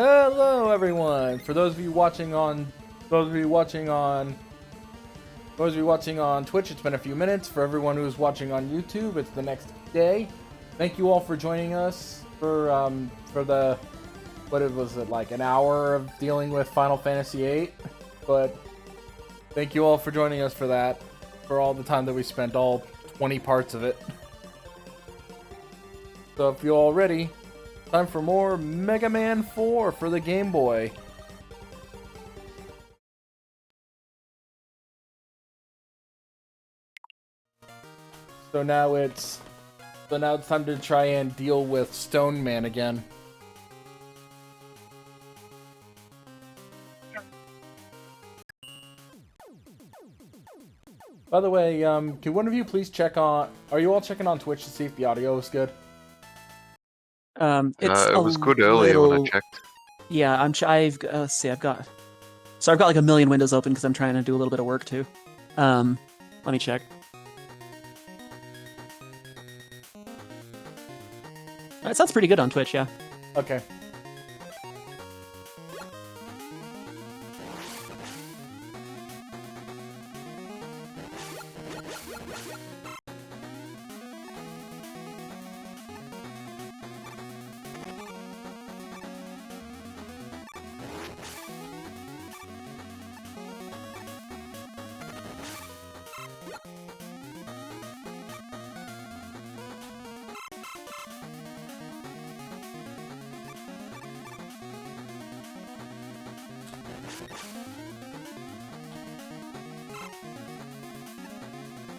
Hello, everyone. For those of you watching on, those of you watching on, those of you watching on Twitch, it's been a few minutes. For everyone who's watching on YouTube, it's the next day. Thank you all for joining us for the was it, like an hour of dealing with Final Fantasy VIII. But thank you all for joining us for that, for all the time that we spent, all 20 parts of it. So if you're all ready, time for more Mega Man 4 for the Game Boy. So now it's time to try and deal with Stone Man again. By the way, can one of you please check on? Are you all checking on Twitch to see if the audio is good? It was good earlier when I checked. Yeah, let's see, I've got like a million windows open because I'm trying to do a little bit of work too. Let me check. It sounds pretty good on Twitch, yeah. Okay.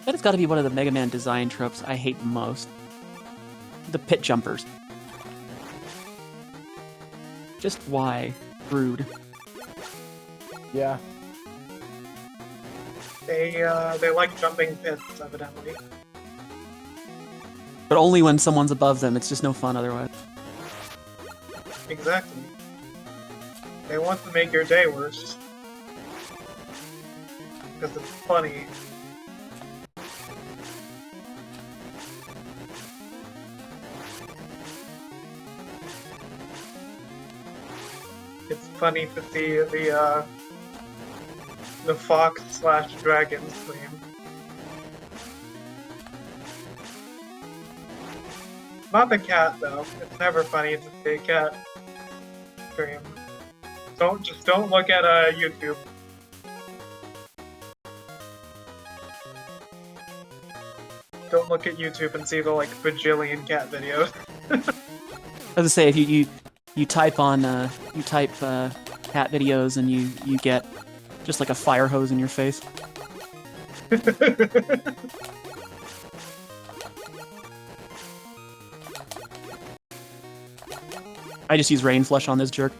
That has got to be one of the Mega Man design tropes I hate most. The pit jumpers. Just why? Rude. Yeah. They like jumping pits, evidently. But only when someone's above them, it's just no fun otherwise. Exactly. They want to make your day worse. Because it's funny. It's funny to see the fox/dragon scream. Not the cat though. It's never funny to see a cat scream. Don't look at YouTube. Don't look at YouTube and see the like bajillion cat videos. As I say, if you type on cat videos and you get just like a fire hose in your face. I just use rain flush on this jerk.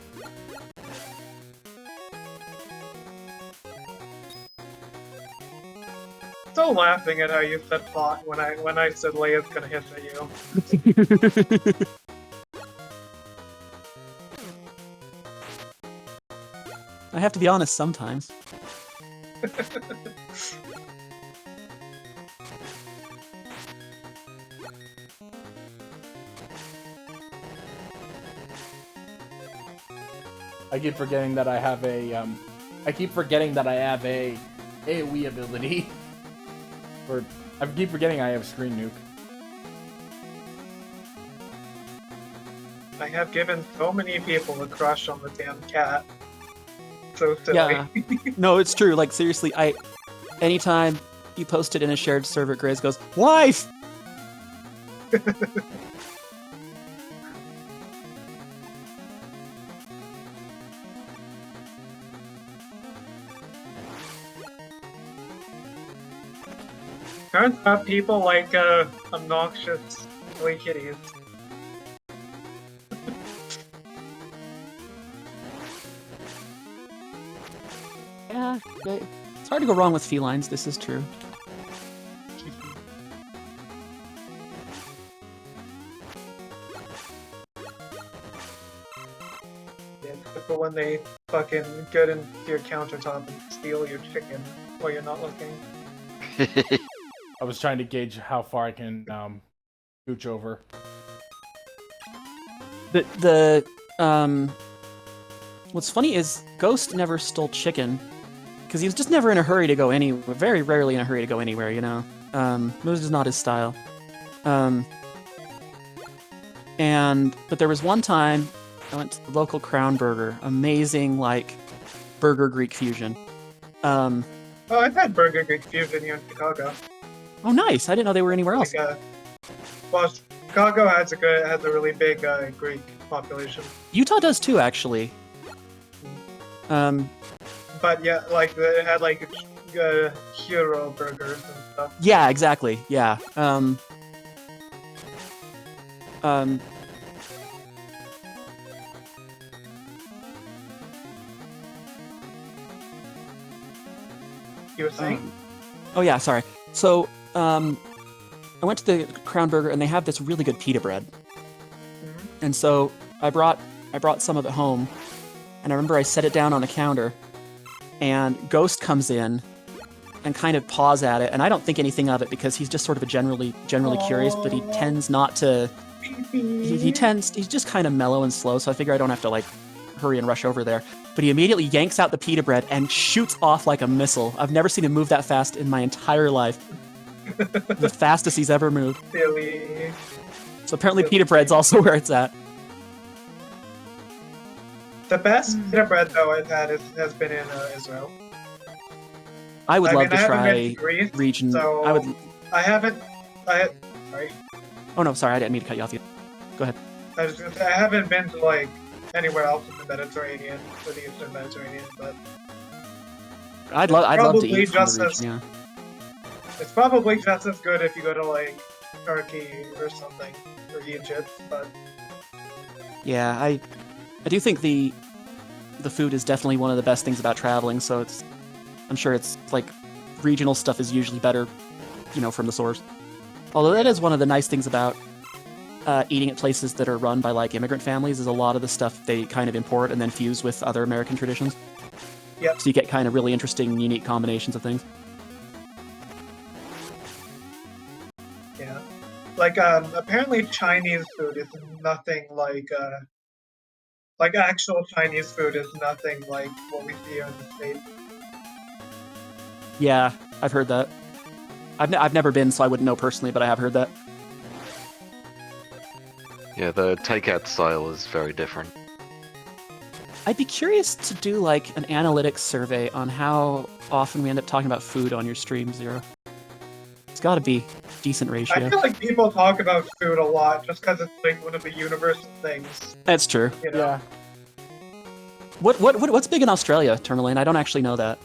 Still laughing at how you said plot when I said Leia's gonna hiss at you. I have to be honest sometimes. I keep forgetting that I have a AoE ability. Or I keep forgetting I have Screen Nuke. I have given so many people a crush on the damn cat. So silly. Yeah. No, it's true. Like seriously, anytime you post it in a shared server, Grizz goes, "Wife!" Turns out people like obnoxious toy kitties. Yeah, it's hard to go wrong with felines. This is true. Yeah, but when they fucking get into your countertop and steal your chicken while you're not looking. I was trying to gauge how far I can scooch over. The What's funny is Ghost never stole chicken, because he was just never in a hurry to go anywhere. Very rarely in a hurry to go anywhere, you know. It was just not his style. But there was one time I went to the local Crown Burger. Amazing, like, burger Greek fusion. Oh, I've had Burger Greek Fusion here in Chicago. Oh, nice! I didn't know they were anywhere else. Well, Chicago has a really big Greek population. Utah does too, actually. But yeah, like it had like hero burgers and stuff. Yeah, exactly. Yeah. You were saying? Oh yeah, sorry. So, I went to the Crown Burger and they have this really good pita bread. Mm-hmm. And so I brought some of it home, and I remember I set it down on the counter, and Ghost comes in and kind of paws at it, and I don't think anything of it because he's just sort of a generally curious, but he tends not to. He's just kind of mellow and slow, so I figure I don't have to like hurry and rush over there. But he immediately yanks out the pita bread and shoots off like a missile. I've never seen him move that fast in my entire life. The fastest he's ever moved. Silly. So apparently pita bread's also where it's at. The best pita bread though I've had has been in Israel. I would love to haven't try been to Greece, region. So I would. Sorry. Oh no, sorry, I didn't mean to cut you off. Go ahead. I was gonna say, I haven't been to like anywhere else in the Mediterranean or the Eastern Mediterranean, but I'd love to eat from just the region. Yeah. it's probably just as good if you go to like Turkey or something or Egypt. But Yeah, I do think the food is definitely one of the best things about traveling. So I'm sure it's like regional stuff is usually better, you know, from the source. Although that is one of the nice things about eating at places that are run by like immigrant families is a lot of the stuff they kind of import and then fuse with other American traditions. Yep. So you get kind of really interesting, unique combinations of things. yeah, like apparently Chinese food is nothing like actual Chinese food is nothing like what we see here in the States. Yeah, I've heard that. I've never been, so I wouldn't know personally, but I have heard that. Yeah, the takeout style is very different. I'd be curious to do like an analytics survey on how often we end up talking about food on your stream, Zero. It's got to be decent ratio. I feel like people talk about food a lot just because it's like one of the universal things. That's true. You know? Yeah. What's big in Australia, Tourmaline? I don't actually know that.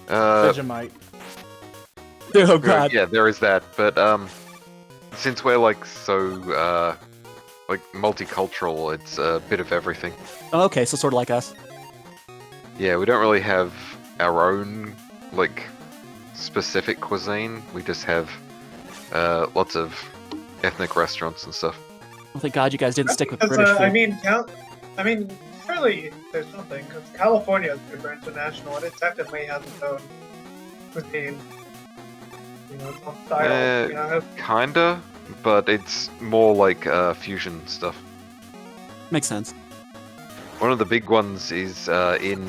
Vegemite. Oh god. Yeah, there is that. But since we're like so like multicultural, it's a bit of everything. Oh, okay, so sort of like us. Yeah, we don't really have our own like specific cuisine. We just have lots of ethnic restaurants and stuff. Well, thank God you guys didn't stick with Because, British food. I mean, surely there's something because California is super international and it technically has its own cuisine. You know, its own style. You know, Kinda, but it's more like fusion stuff. Makes sense. One of the big ones is in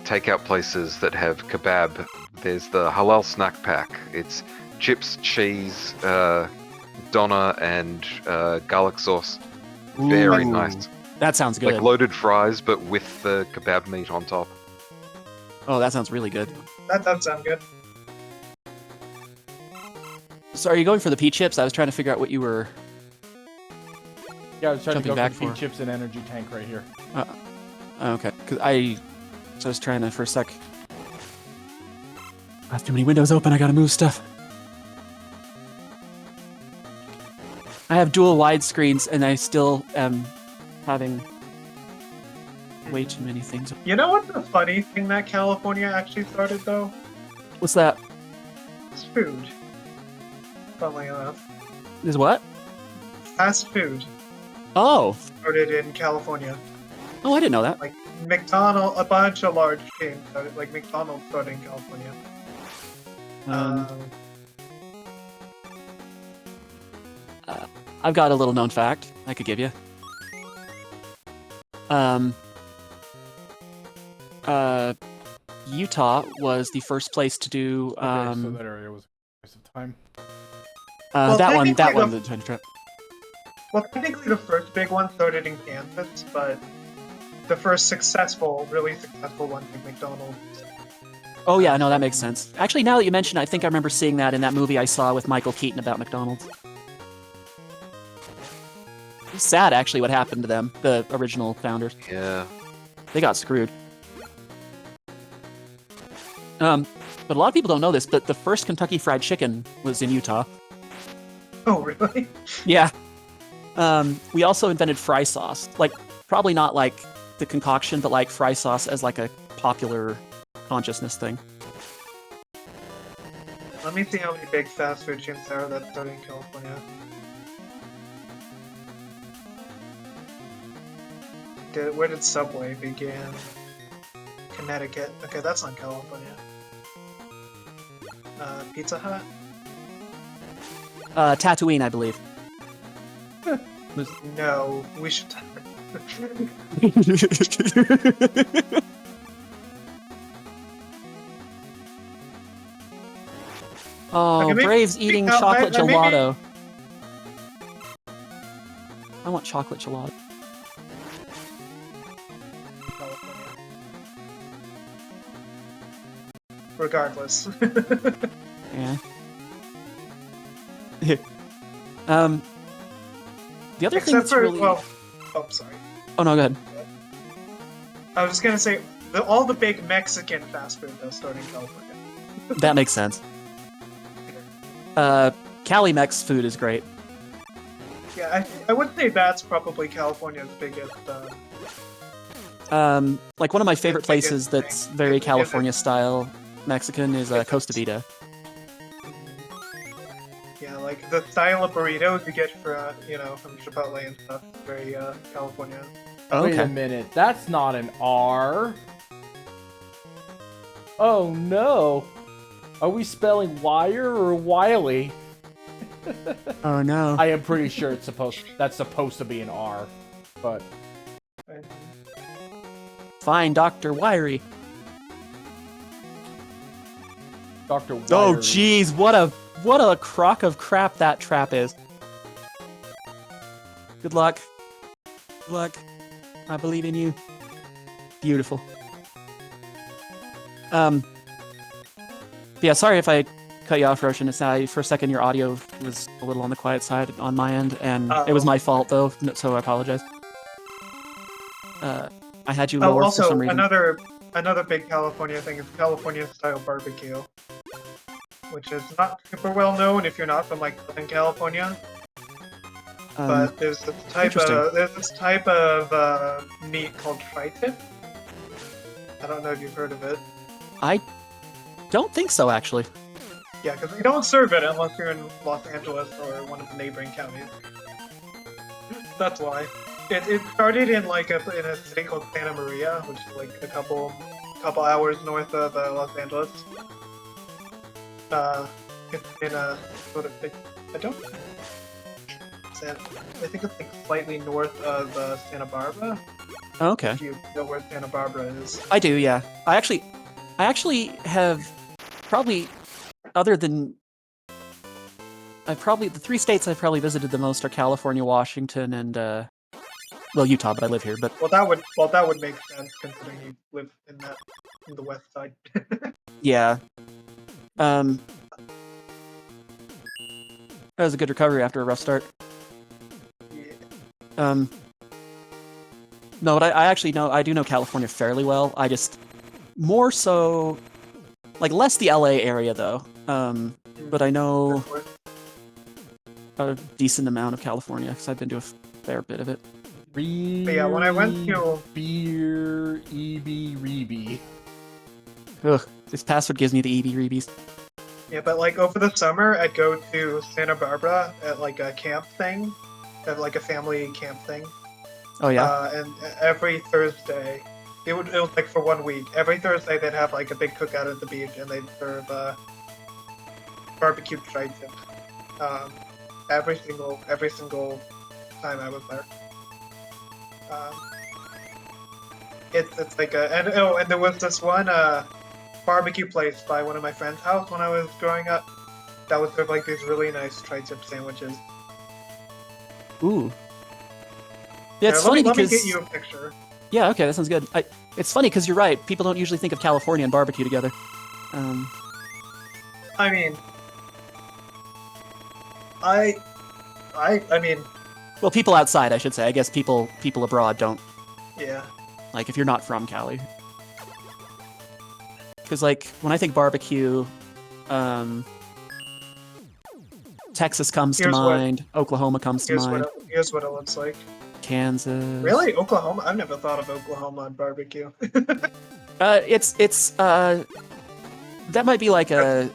takeout places that have kebab. There's the halal snack pack. It's chips, cheese, doner, and garlic sauce. Very Ooh, nice. That sounds good. Like loaded fries, but with the kebab meat on top. Oh, that sounds really good. that does sound good. So are you going for the pea chips? I was trying to figure out what you were... Yeah, I was trying Jumping to go back for pea for- chips and energy tank right here. Okay, because I was trying to, for a sec... I have too many windows open, I gotta move stuff. I have dual widescreens, and I still am having way too many things. You know what's the funny thing that California actually started though? What's that? It's food. Funnily enough, Is what? fast food Oh! started in California. Oh, I didn't know that. Like McDonald's, a bunch of large chains started. Like McDonald's started in California. I've got a little known fact I could give you. Utah was the first place to do Okay, so that area was a waste of time. Well, that one. technically The China trip. Well, technically the first big one started in Kansas, but the first really successful one was McDonald's. Oh yeah, no, that makes sense. Actually, now that you mention it, I think I remember seeing that in that movie I saw with Michael Keaton about McDonald's. It's sad, actually, what happened to them, the original founders. Yeah. They got screwed. But a lot of people don't know this, but the first Kentucky Fried Chicken was in Utah. Oh, really? Yeah. We also invented fry sauce. Like, probably not like the concoction, but like fry sauce as like a popular consciousness thing. Let me see how many big fast food chains there are that started in California. Where did Subway begin? Connecticut. Okay, that's not California. Pizza Hut? Tatooine, I believe. No, we should. Oh, Okay, Brave's eating no, chocolate maybe- gelato. I want chocolate gelato. California. Regardless. Yeah. The other thing Except that's for, really... well, oh, sorry. Oh, no, go ahead. I was just gonna say, all the big Mexican fast food though started in California. That makes sense. Cali Mex food is great. Yeah, I would say that's probably California's biggest. Like one of my favorite The biggest places that's thing. very Is it- California style Mexican is Costa Vida. Yeah, like the style of burritos you get for from Chipotle and stuff. Very California. Oh, Wait a okay. minute, that's not an R. Oh no. Are we spelling wire or Wiley? Oh no. I am pretty sure that's supposed to be an R, but Fine, Dr. Wiry. Dr. Wiry. Oh jeez, what a crock of crap that trap is. Good luck. Good luck. I believe in you. Beautiful. Yeah, sorry if I cut you off, Roshan. It's for a second your audio was a little on the quiet side on my end, and it was my fault though, so I apologize. I had you lower for also some reason. another big California thing is California style barbecue, which is not super well known if you're not from like Southern California. But there's this type of meat called tri-tip. I don't know if you've heard of it. I don't think so, actually. Yeah, because they don't serve it unless you're in Los Angeles or one of the neighboring counties. That's why. It started in in a city called Santa Maria, which is like a couple hours north of Los Angeles. It's in a sort of I think it's like slightly north of Santa Barbara. Oh, okay. If you know where Santa Barbara is. I do, yeah. I actually have probably, other than the three states I've probably visited the most are California, Washington, and Utah, but I live here. But Well, that would make sense considering you live in the west side. yeah, that was a good recovery after a rough start. Yeah. No, but I actually know, I do know California fairly well. I just more so, like less the LA area though. But I know a decent amount of California because I've been to a fair bit of it. But yeah, when I went to Beer EB Reeby. Ugh, this password gives me the EB-reebies. Yeah, but like over the summer, I'd go to Santa Barbara at like a camp thing, at like a family camp thing. Oh yeah. And every Thursday, it was like for 1 week. Every Thursday they'd have like a big cookout at the beach, and they'd serve barbecue tri-tip. Every single time I was there. It's like a and there was this one barbecue place by one of my friend's house when I was growing up. That would serve like these really nice tri-tip sandwiches. Ooh. Yeah, it's Let funny me because get you a picture. yeah, okay, that sounds good. It's funny because you're right. People don't usually think of California and barbecue together. I mean, I mean, well, people outside, I should say. I guess people abroad don't. yeah. Like, if you're not from Cali. Because, like, when I think barbecue, Texas comes to mind, Oklahoma comes to mind, Here's what it looks like. Kansas. Really, Oklahoma? I've never thought of Oklahoma on barbecue. That might be like a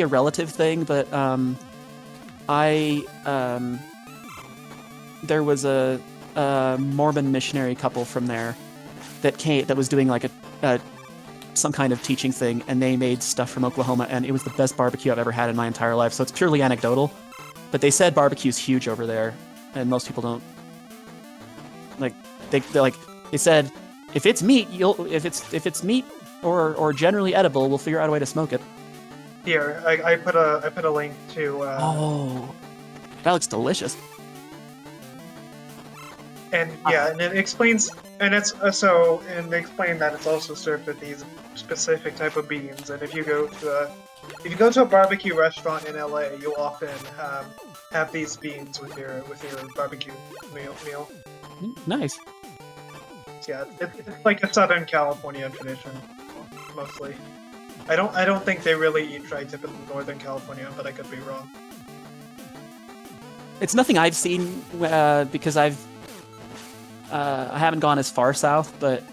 relative thing, but there was a Mormon missionary couple from there that was doing like a some kind of teaching thing, and they made stuff from Oklahoma, and it was the best barbecue I've ever had in my entire life. So it's purely anecdotal, but they said barbecue's huge over there, and most people don't like. They said if it's meat, if it's meat or generally edible, we'll figure out a way to smoke it. Here, I put a link to. Oh, that looks delicious. And yeah, and it explains, and it's and they explain that it's also served with these specific type of beans. And if you go to a barbecue restaurant in LA, you'll often have these beans with your barbecue meal. Nice. Yeah, it's like a Southern California tradition, mostly. I don't think they really eat tri-tip in Northern California, but I could be wrong. It's nothing I've seen because I haven't gone as far south, but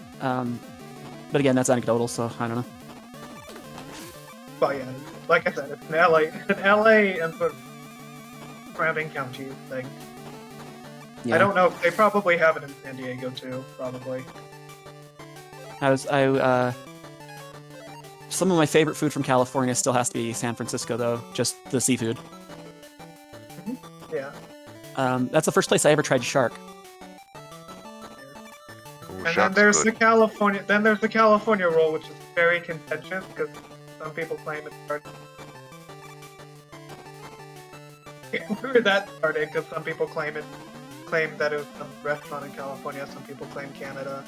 again, that's anecdotal, so I don't know. But yeah, like I said, it's an LA and sort of surrounding county thing. Yeah. I don't know. They probably have it in San Diego too, probably. Some of my favorite food from California still has to be San Francisco, though. Just the seafood. Mm-hmm. Yeah. That's the first place I ever tried shark. And then there's the California. Then there's the California roll, which is very contentious because some people claim it's hard. Where that started, because some people claim that it was some restaurant in California. Some people claim Canada.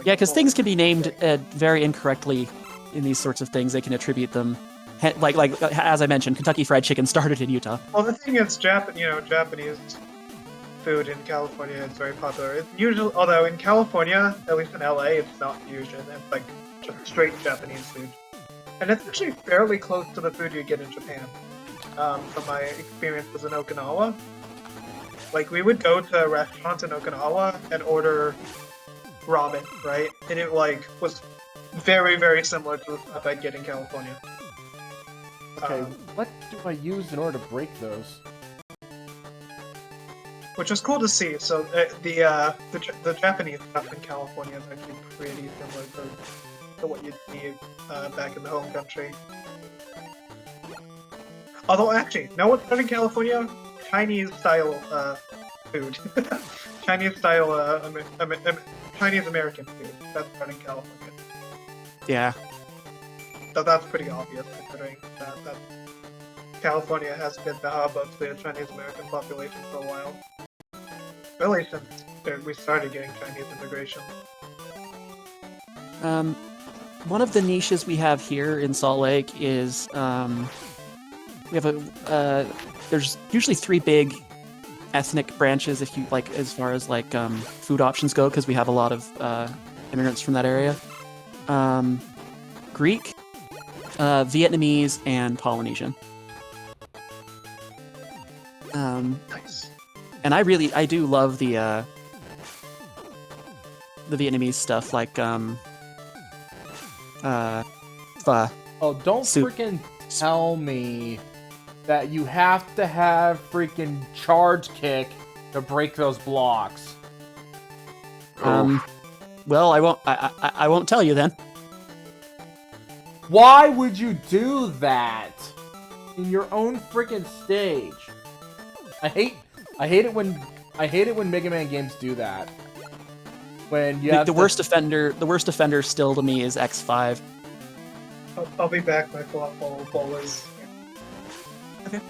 Yeah, because things can be named very incorrectly in these sorts of things. They can attribute them, like as I mentioned, Kentucky Fried Chicken started in Utah. Well, the thing is, Japanese food in California is very popular. It's usually, although in California, at least in LA, it's not fusion. It's like just straight Japanese food, and it's actually fairly close to the food you get in Japan. From my experiences in Okinawa, like we would go to restaurants in Okinawa and order ramen, right? And it was very, very similar to the stuff I'd get in California. Okay, what do I use in order to break those? Which was cool to see. So the Japanese stuff in California is actually pretty similar to what you'd see back in the home country. Although actually, know what's done in California? Chinese style food. Chinese style Chinese American food. That's done in California. Yeah. So that's pretty obvious considering that California has been the hub of the Chinese American population for a while. Really since we started getting Chinese immigration. One of the niches we have here in Salt Lake is we have there's usually 3 big ethnic branches, if you like, as far as like food options go, because we have a lot of immigrants from that area. Greek, Vietnamese, and Polynesian. Nice. And I do love the Vietnamese stuff, like pho. Oh, don't soup. Freaking tell me that you have to have freaking charge kick to break those blocks. Well, I won't tell you then. Why would you do that in your own freaking stage? I hate it when Megaman games do that. when you The worst offender still to me is X5. I'll be back. My ball is. Okay.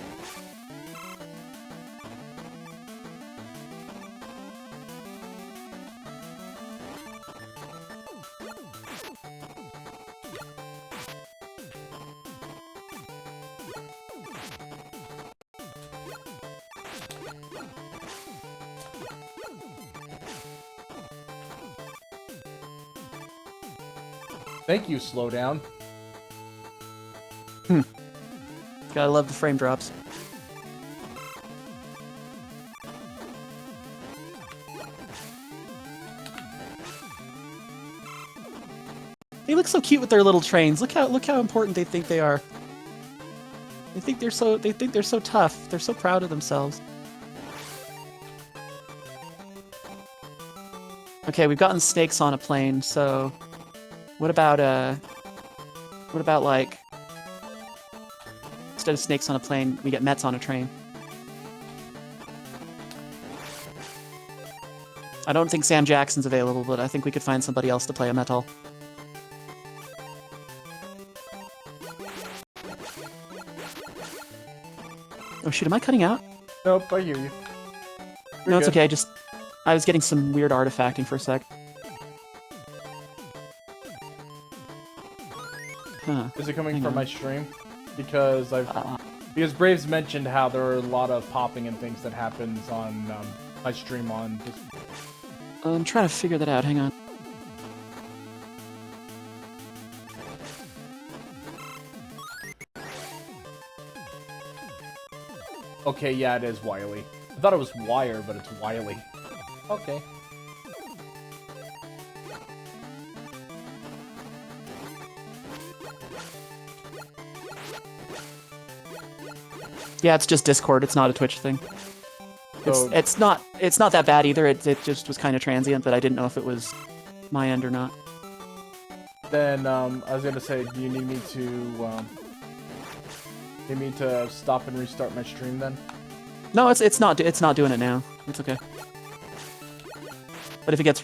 Thank you, slow down. Gotta love the frame drops. They look so cute with their little trains. Look how important they think they are. They think they're so tough. They're so proud of themselves. Okay, we've gotten snakes on a plane, so what about like instead of snakes on a plane, we get Mets on a train? I don't think Sam Jackson's available, but I think we could find somebody else to play a metal. Oh shoot, am I cutting out? Nope, I hear you. No, it's okay. I was getting some weird artifacting for a sec. Huh. Is it coming Hang from on. my stream? Because because Braves mentioned how there are a lot of popping and things that happens on my stream on. I'm trying to figure that out. Hang on. Okay, yeah, it is Wily. I thought it was Wire, but it's Wily. Okay. Yeah, it's just Discord. It's not a Twitch thing. So, It's not that bad either. It just was kind of transient, but I didn't know if it was my end or not. then I was gonna say, do you need me to stop and restart my stream then? No, it's not doing it now. It's okay. But if it gets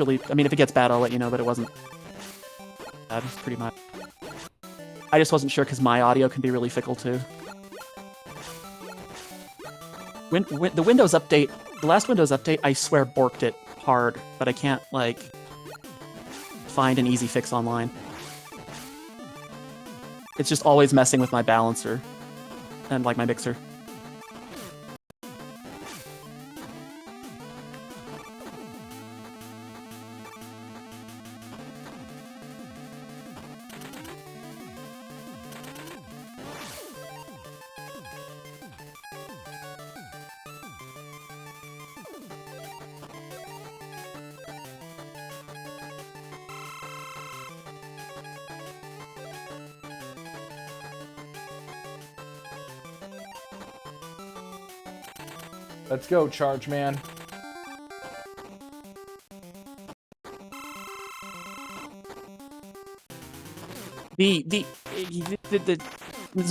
bad, I'll let you know. But it wasn't bad. It's pretty much. I just wasn't sure because my audio can be really fickle too. The Windows update, the last Windows update, I swear borked it hard, but I can't like find an easy fix online. It's just always messing with my balancer and like my mixer. Let's go, Charge Man. This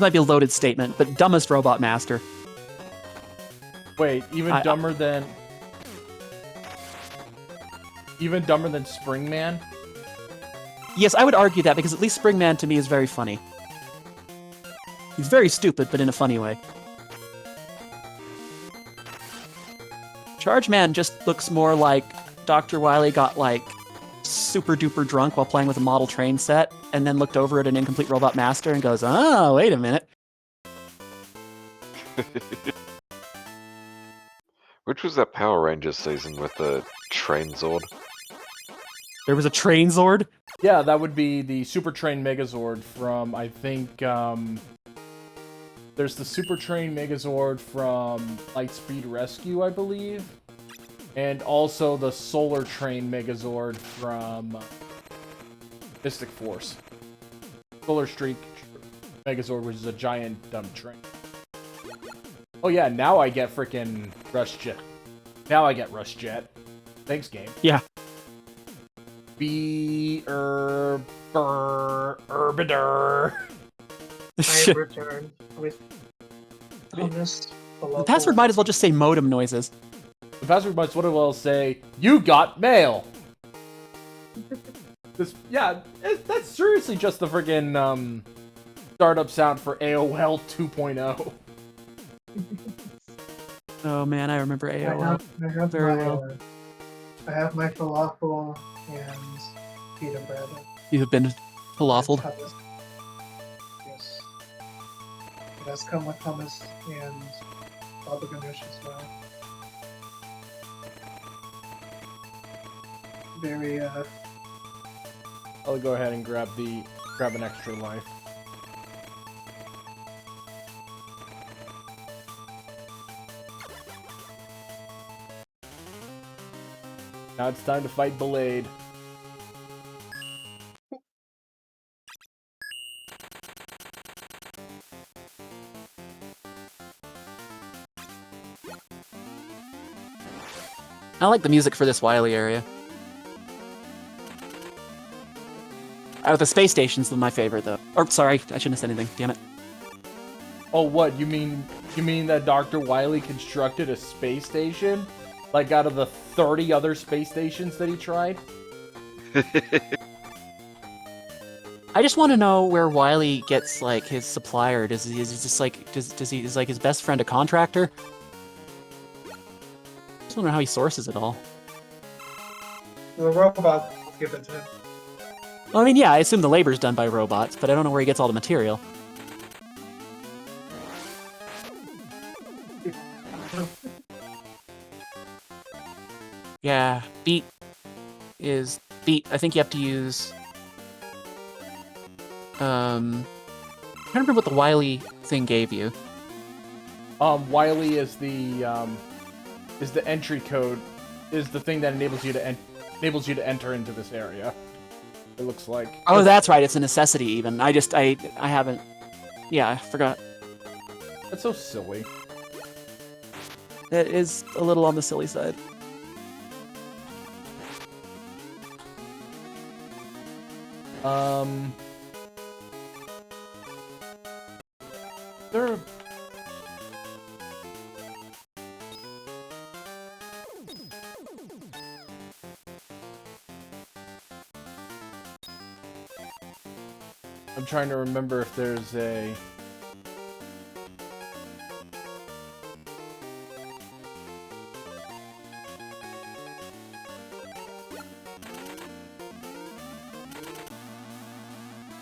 might be a loaded statement, but dumbest robot master. Wait, even dumber than Springman? Yes, I would argue that because at least Springman to me is very funny. He's very stupid, but in a funny way. Charge Man just looks more like Dr. Wily got like super duper drunk while playing with a model train set, and then looked over at an incomplete robot master and goes, "Oh, wait a minute." Which was that Power Rangers season with the train Zord? There was a train Zord? Yeah, that would be the Super Train Megazord from, I think, there's the Super Train Megazord from Lightspeed Rescue, I believe. And also the Solar Train Megazord from Mystic Force. Solar Streak Megazord, which is a giant dumb train. Oh yeah, now I get frickin' Rush Jet. Now I get Rush Jet. Thanks, game. Yeah. Herbider. I return with honest. The password might as well just say modem noises. The password might as well say, "You got mail." That's seriously just the friggin' startup sound for AOL 2.0. Oh man, I remember AOL I have very my, well. I have my falafel and pita bread. You have been falafel. Hummus. Yes. It does come with hummus and baba ganoush as well. Very, I'll go ahead and grab an extra life. Now it's time to fight Blade. I like the music for this Wily area. The space station's my favorite, though. Or, sorry, I shouldn't have said anything. Damn it. Oh, what? You mean that Dr. Wily constructed a space station? Like out of the 30 other space stations that he tried? I just want to know where Wily gets, like, his supplier. Is he just, like, is, like, his best friend a contractor? I just wonder how he sources it all. the robot give it to him. Well, I mean, yeah, I assume the labor's done by robots, but I don't know where he gets all the material. Yeah, beat. I think you have to use. I can't remember what the Wily thing gave you. Wily is the entry code, is the thing that enables you to enter into this area. It looks like. Oh, that's right. It's a necessity. Even I haven't. Yeah, I forgot. That's so silly. It is a little on the silly side. There. I'm trying to remember if there's a.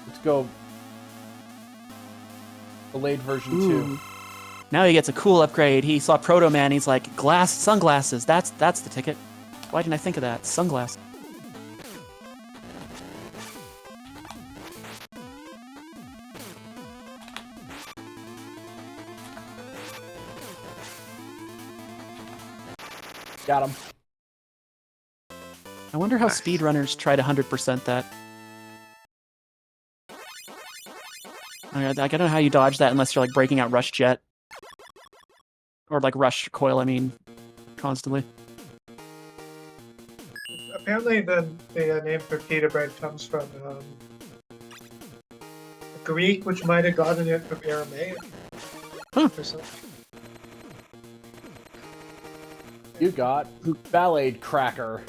Let's go. Delayed version 2. Now he gets a cool upgrade. He saw Proto Man. He's like, sunglasses. That's the ticket. Why didn't I think of that? Sunglasses. Got him. I wonder how Nice. speedrunners try to 100% that. I don't know how you dodge that unless you're like breaking out Rush Jet. Or like Rush Coil, I mean, constantly. Apparently, the name for pita bread comes from Greek, which might have gotten it from Aramaic. Huh. Or something. You got Ballet Cracker.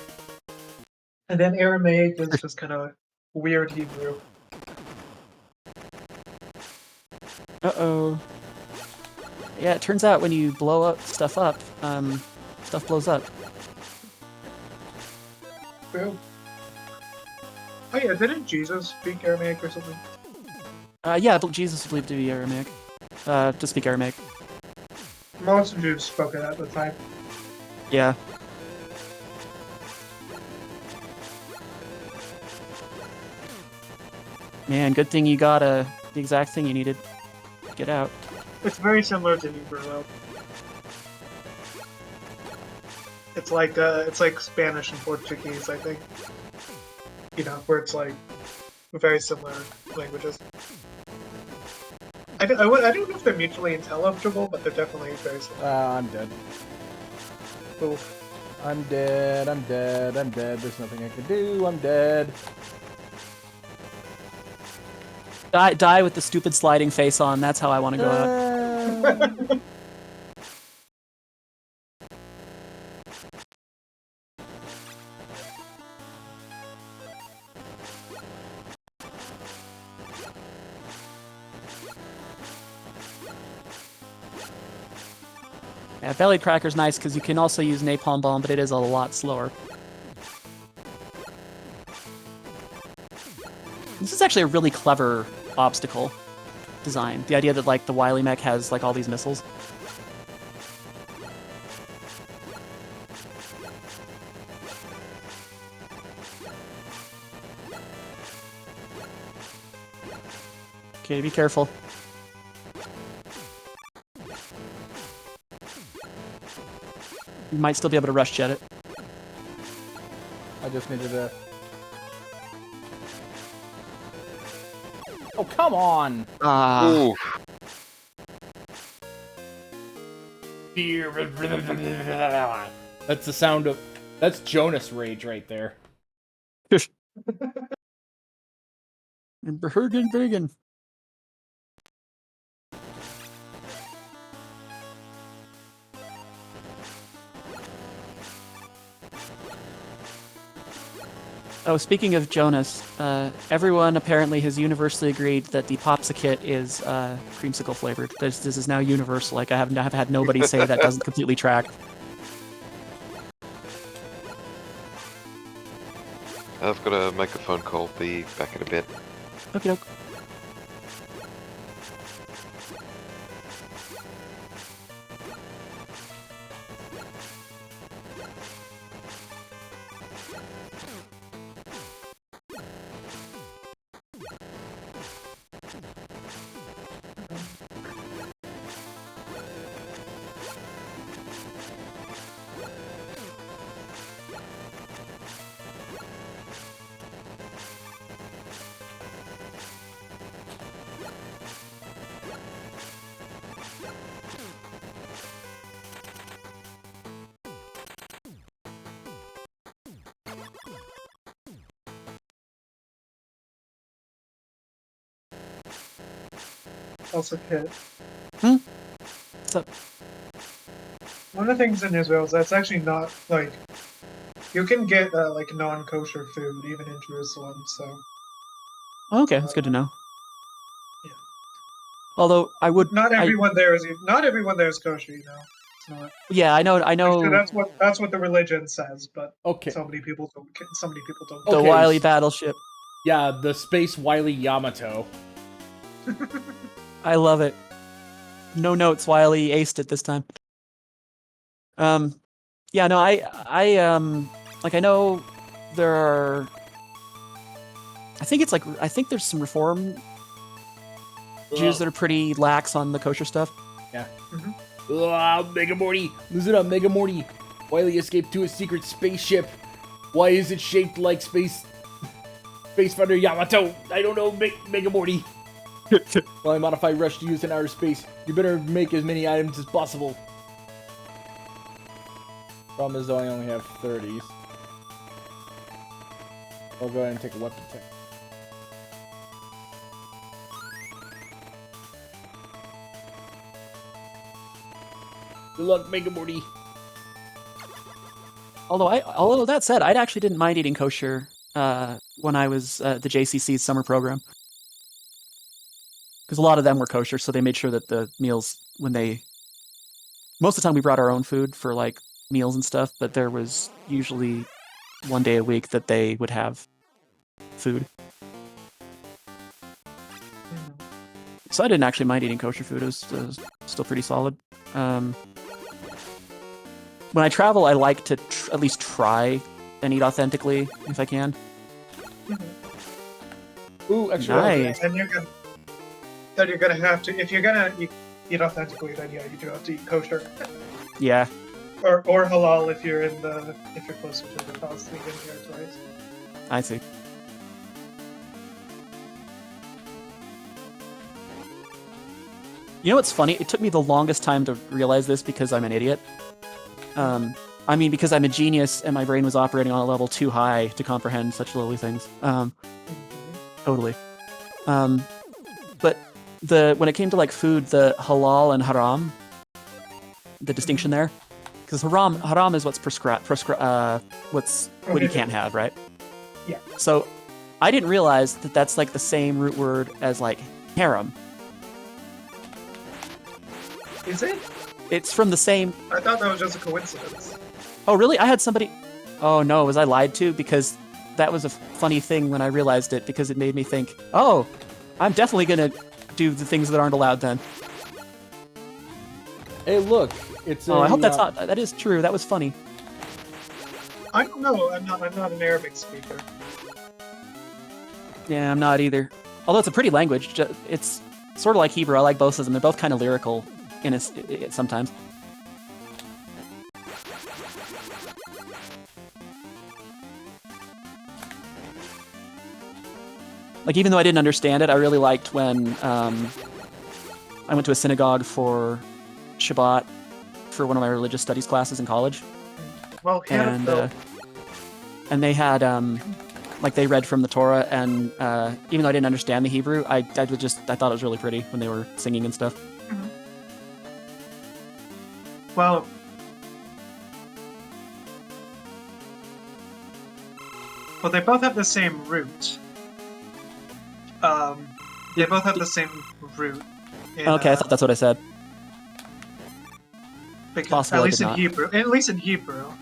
And then Aramaic is just kind of weird Hebrew. Uh-oh. Yeah, it turns out when you blow stuff up, stuff blows up. Boom. Oh yeah, didn't Jesus speak Aramaic or something? Yeah, but Jesus was believed to be Aramaic. To speak Aramaic. Most Jews spoke it at the time. Yeah. Man, good thing you got the exact thing you needed. Get out. It's very similar to Hebrew though. It's like Spanish and Portuguese, I think. You know, where it's like very similar languages. I don't know if they're mutually intelligible, but they're definitely very similar. I'm dead. Oof. I'm dead. There's nothing I can do. I'm dead. Die with the stupid sliding face on. That's how I want to go out. Yeah, belly cracker's nice because you can also use napalm bomb, but it is a lot slower. This is actually a really clever obstacle design. The idea that like the Wily mech has like all these missiles. Okay, be careful. You might still be able to rush jet it. I just needed to... Oh, come on! Ah. Ooh. That's the sound of... That's Jonas rage right there. Bergen. Oh, speaking of Jonas, everyone apparently has universally agreed that the Popsicle is creamsicle flavored. This is now universal. Like I have had nobody say that doesn't completely track. I've got to make a phone call. Be back in a bit. Okay, doke. Also, Kit. What's up? One of the things in Israel is that's actually not like you can get like non-kosher food even in Jerusalem. So Oh, okay, that's good to know. Yeah. Although I would not everyone there is kosher. You know, it's not. Yeah, I know. So that's what the religion says, but Okay. so many people don't. So many people don't. The Okay. Wily battleship. Yeah, the Space Wily Yamato. I love it. No notes, Wily aced it this time. Yeah, no, like I know there are. I think there's some Reform Jews that are pretty lax on the kosher stuff. Yeah. Mega Morty, listen up, Mega Morty. Wily escaped to a secret spaceship. Why is it shaped like Space Fighter Yamato? I don't know, Mega Morty. Well, I modify Rush to use in outer space. You better make as many items as possible. Problem is, though, I only have 30s. I'll go ahead and take a weapon check. Good luck, Mega Morty. Although that said, I actually didn't mind eating kosher when I was the JCC's summer program. Because a lot of them were kosher, so they made sure that the meals, most of the time we brought our own food for like meals and stuff, but there was usually one day a week that they would have food. So I didn't actually mind eating kosher food. It was still pretty solid. When I travel, I like to at least try and eat authentically if I can. Ooh, extra. Nice. And you're gonna have to, if you're gonna eat authentically, then yeah, you do have to eat kosher. Yeah. Or halal if you're closer to the Palestinian territories. I see. You know what's funny? It took me the longest time to realize this because I'm an idiot. Because I'm a genius and my brain was operating on a level too high to comprehend such lowly things. Totally. But when it came to like food, the halal and haram, the distinction there, because haram is what's what you can't have, right? Yeah. So I didn't realize that that's like the same root word as like harem. Is it? It's from the same. I thought that was just a coincidence. Oh, really? I had somebody. Oh no, was I lied to? Because that was a funny thing when I realized it, because it made me think, oh, I'm definitely gonna do the things that aren't allowed then. Hey, look, it's. Oh, I hope that's not. That is true. That was funny. I don't know. I'm not an Arabic speaker. Yeah, I'm not either. Although it's a pretty language. It's sort of like Hebrew. I like both of them. They're both kind of lyrical sometimes. Like, even though I didn't understand it, I really liked when I went to a synagogue for Shabbat for one of my religious studies classes in college. Well, yeah, and they had like they read from the Torah, and even though I didn't understand the Hebrew, I thought it was really pretty when they were singing and stuff. Mhm. Well, they both have the same root. They both have the same root. Okay, I thought that's what I said. Because, Possible, at I least did in not. Hebrew. At least in Hebrew.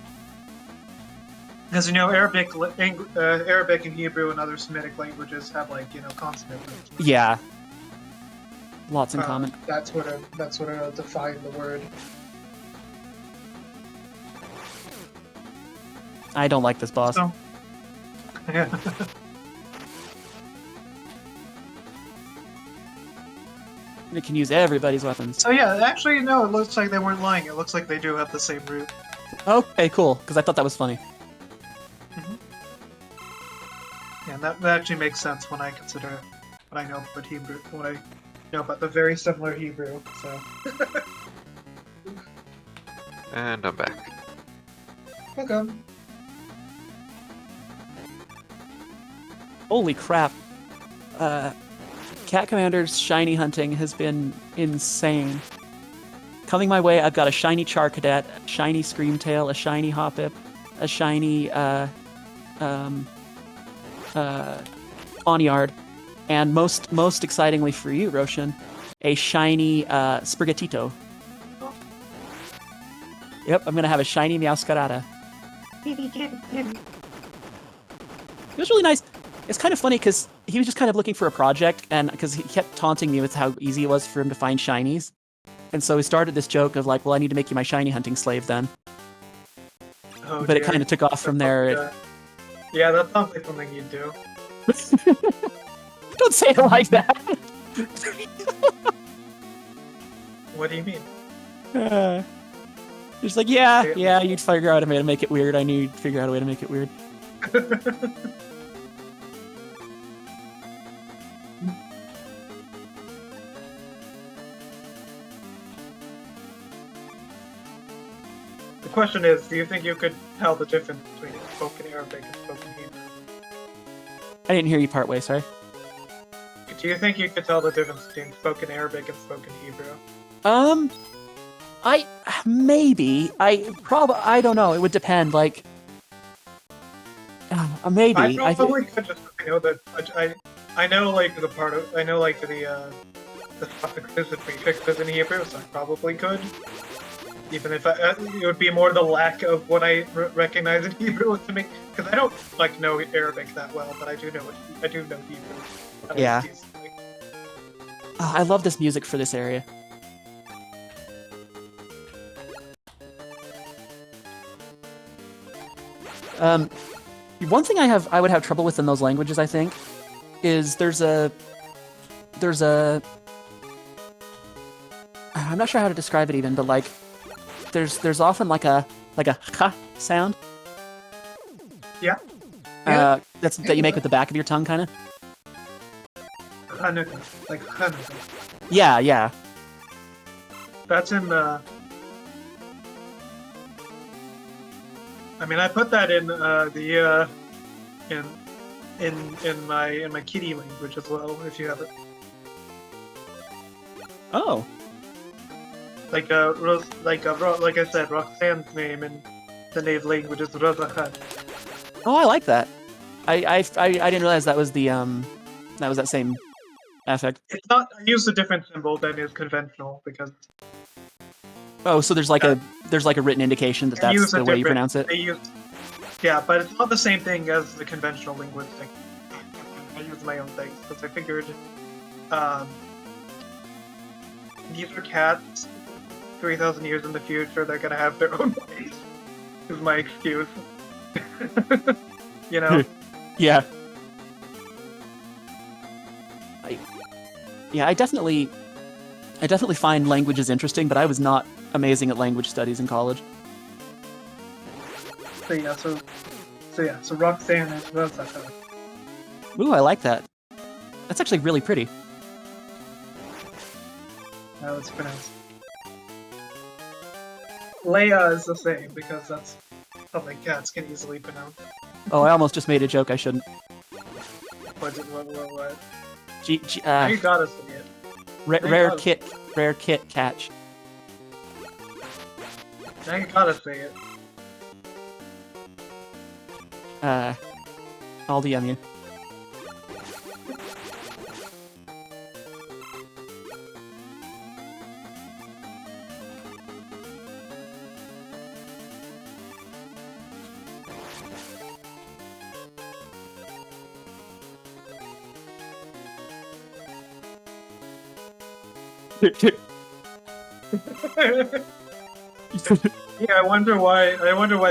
Because, Arabic and Hebrew and other Semitic languages have, consonant roots. Yeah. Lots in common. That's what define the word. I don't like this boss. So, yeah. It can use everybody's weapons. So yeah, actually, no, it looks like they weren't lying. It looks like they do have the same root. Okay, cool. Because I thought that was funny. Mm-hmm. Yeah, and that actually makes sense when I know about Hebrew, when I know about the very similar Hebrew. So. And I'm back. Okay. Holy crap. Cat Commander's shiny hunting has been insane. Coming my way, I've got a shiny Char Cadet, a shiny Screamtail, a shiny Hoppip, a shiny Onyard, and most excitingly for you, Roshan, a shiny Sprigatito. Yep, I'm gonna have a shiny Meowscarada. It was really nice. It's kind of funny because he was just kind of looking for a project, and because he kept taunting me with how easy it was for him to find shinies. And so he started this joke of like, well, I need to make you my shiny hunting slave then. Oh, But it dear. kind of took off from there. Yeah, that sounds like something you'd do. Don't say it like that! What do you mean? Just like, yeah, you'd figure out a way to make it weird. I knew you'd figure out a way to make it weird. The question is, do you think you could tell the difference between spoken Arabic and spoken Hebrew? I didn't hear you part way, sorry. Do you think you could tell the difference between spoken Arabic and spoken Hebrew? I don't know. It would depend. Like, maybe. I probably could just know that I know like the part of the suffixes and prefixes in Hebrew, so I probably could. Even if it would be more the lack of what I recognize in Hebrew to me, because I don't know Arabic that well, but I do know Hebrew. Yeah. I love this music for this area. One thing I would have trouble with in those languages, I think, is there's a I'm not sure how to describe it even, but like there's often like a ha sound. Yeah. That you make with the back of your tongue, kind of. Hanukkah, like Hanukkah. Yeah. That's in the. I mean, I put that in in my kitty language as well. If you have it. Oh. Like I said, Roxanne's name in the native language is Razakhan. Oh, I like that. I didn't realize that was that same affect. It's not. I used a different symbol than is conventional because Oh, so there's like a written indication that that's the way you pronounce it. Yeah, but it's not the same thing as the conventional linguistic. I use my own things because I figured these are cats. 3,000 years in the future, they're gonna have their own ways. Is my excuse. You know? Yeah. I definitely find languages interesting, but I was not amazing at language studies in college. So Roxanne is Rosetta. Ooh, I like that. That's actually really pretty. How it's pronounced. Leia is the same because that's something cats can easily pronounce. Oh, I almost just made a joke I shouldn't. What? You gotta say it. Rare kit catch. Now you gotta say it. I'll DM you. Yeah, I wonder why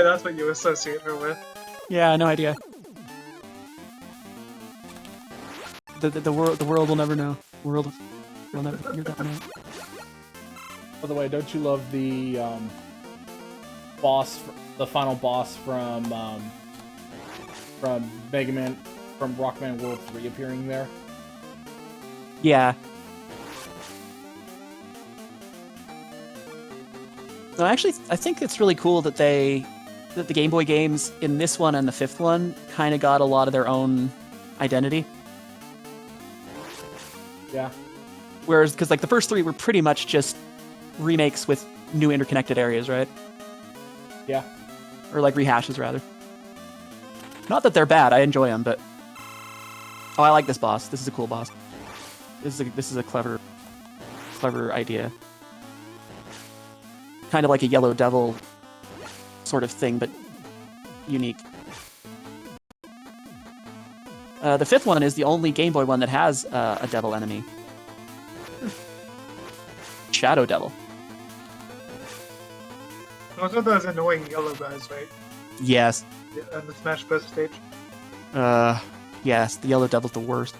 that's what you associate her with. Yeah, no idea. The world will never know. World will never know. By the way, don't you love the boss, the final boss from Megaman, from Rockman World 3 appearing there? Yeah. No, actually, I think it's really cool that the Game Boy games in this one and the fifth one kind of got a lot of their own identity. Yeah. Whereas, because like the first three were pretty much just remakes with new interconnected areas, right? Yeah. Or like rehashes, rather. Not that they're bad, I enjoy them, but... Oh, I like this boss. This is a cool boss. This is a clever idea. Kind of like a Yellow Devil sort of thing, but unique. The fifth one is the only Game Boy one that has a devil enemy. Shadow Devil. Those are those annoying yellow guys, right? Yes. On the Smash Bros. Stage. Yes, the Yellow Devil's the worst.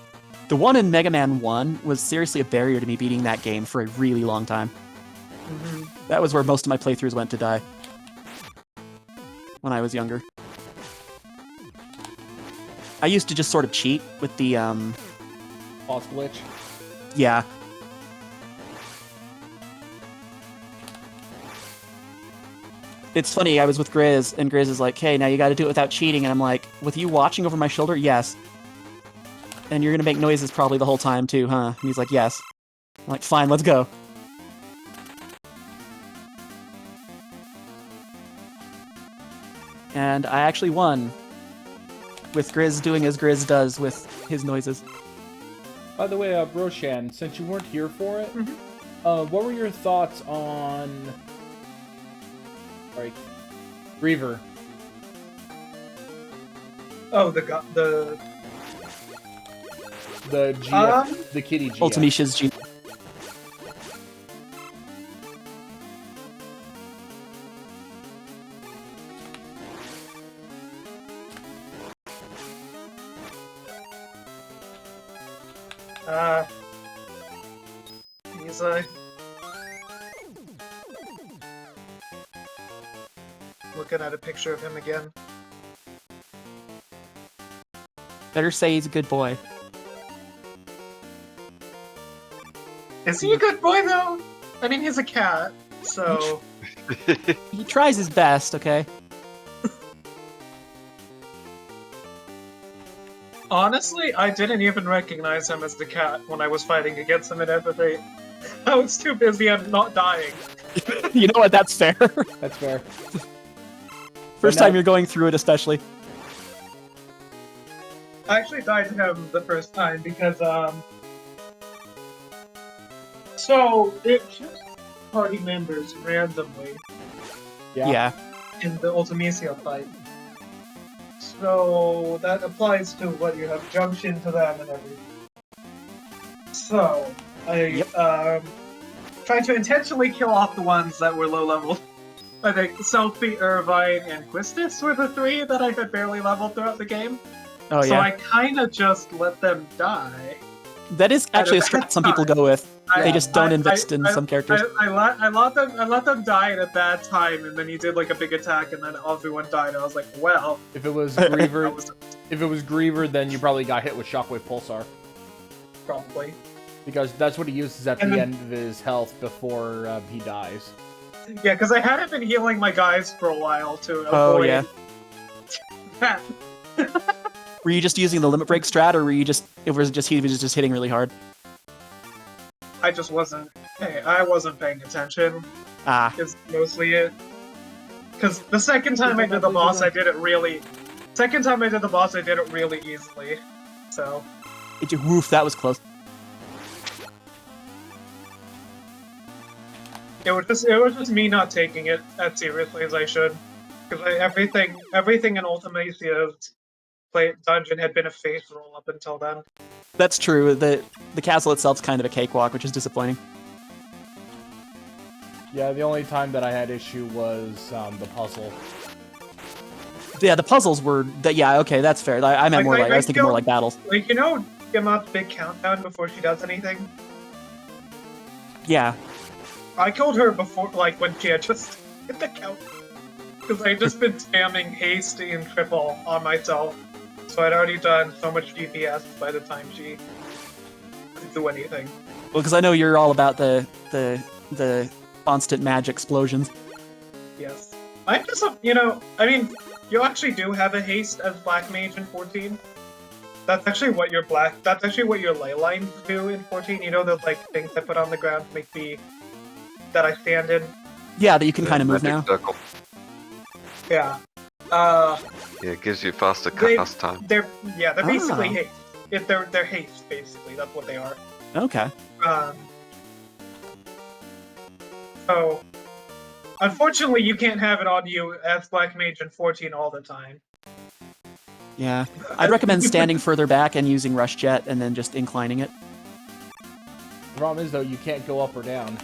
The one in Mega Man 1 was seriously a barrier to me beating that game for a really long time. Mm-hmm. That was where most of my playthroughs went to die. When I was younger. I used to just sort of cheat with the, Boss glitch? Yeah. It's funny, I was with Grizz, and Grizz is like, hey, now you gotta do it without cheating, and I'm like, with you watching over my shoulder? Yes. And you're gonna make noises probably the whole time, too, huh? And he's like, yes. I'm like, fine, let's go. And I actually won. With Grizz doing as Grizz does with his noises. By the way, Roshan, since you weren't here for it, what were your thoughts on... like, Reaver? Oh, the GF, the kitty GF. Ultimisha's G. He's looking at a picture of him again. Better say he's a good boy. Is he a good boy though? I mean, he's a cat, so... He tries his best, okay? Honestly, I didn't even recognize him as the cat when I was fighting against him in FF8. I was too busy on not dying. You know what, that's fair. That's fair. First time you're going through it, especially. I actually died to him the first time because, so, it just party members randomly Yeah. in the Ultimecia fight. So that applies to what you have junction to them and everything. So I tried to intentionally kill off the ones that were low level. I think Selfie, Irvine, and Quistis were the 3 that I had barely leveled throughout the game. Oh So yeah. I kind of just let them die. That is actually a strat some people go with. They just don't invest in some characters. I let them die at a bad time, and then he did like a big attack, and then everyone died. And I was like, well, If it was Griever, then you probably got hit with Shockwave Pulsar. probably. Because that's what he uses at And the then- end of his health before he dies. Yeah, because I hadn't been healing my guys for a while to avoid Oh, yeah. that. Were you just using the limit break strat, or were you just he was just hitting really hard? I just wasn't. Hey, I wasn't paying attention. Ah, Is mostly it. Because the second time I did the boss, I did it really. Second time I did the boss, I did it really easily. So woof, that was close. it was just me not taking it as seriously as I should. Because everything in Ultimacia's dungeon had been a face roll up until then. That's true. The castle itself's kind of a cakewalk, which is disappointing. Yeah, the only time that I had issue was the puzzle. Yeah, the puzzles were. Yeah, okay, that's fair. I meant more like I was thinking more like battles. Like, you know, Tiamat's big countdown before she does anything? Yeah. I killed her before, like, when she had just hit the count. Because I had just been spamming haste and triple on myself. So I'd already done so much DPS by the time she could do anything. Well, because I know you're all about the constant magic explosions. Yes. I'm just, I mean, you actually do have a haste as Black Mage in 14. That's actually what your ley lines do in 14. You know those, like, things I put on the ground to make that I stand in? Yeah, that you can kind of move now. Magic circle. Yeah. Yeah, it gives you faster cast time. They're basically Ah. haste. They're haste, basically. That's what they are. Okay. So, unfortunately, you can't have it on you as Black Mage in 14 all the time. Yeah. I'd recommend standing further back and using Rush Jet and then just inclining it. The problem is, though, you can't go up or down.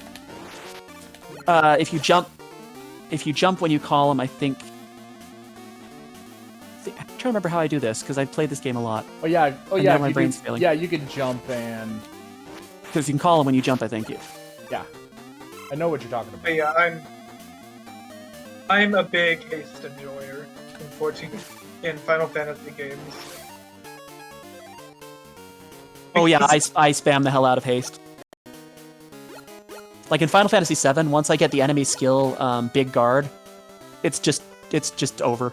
If you jump when you call him, I think. I'm trying to remember how I do this because I've played this game a lot. Oh yeah, And now my brain's failing. Yeah, you can jump and Because you can call him when you jump, I think. yeah, I know what you're talking about. But yeah, I'm a big haste enjoyer in 14 in Final Fantasy games. Oh yeah, I spam the hell out of haste. Like in Final Fantasy VII, once I get the enemy skill Big Guard, it's just over.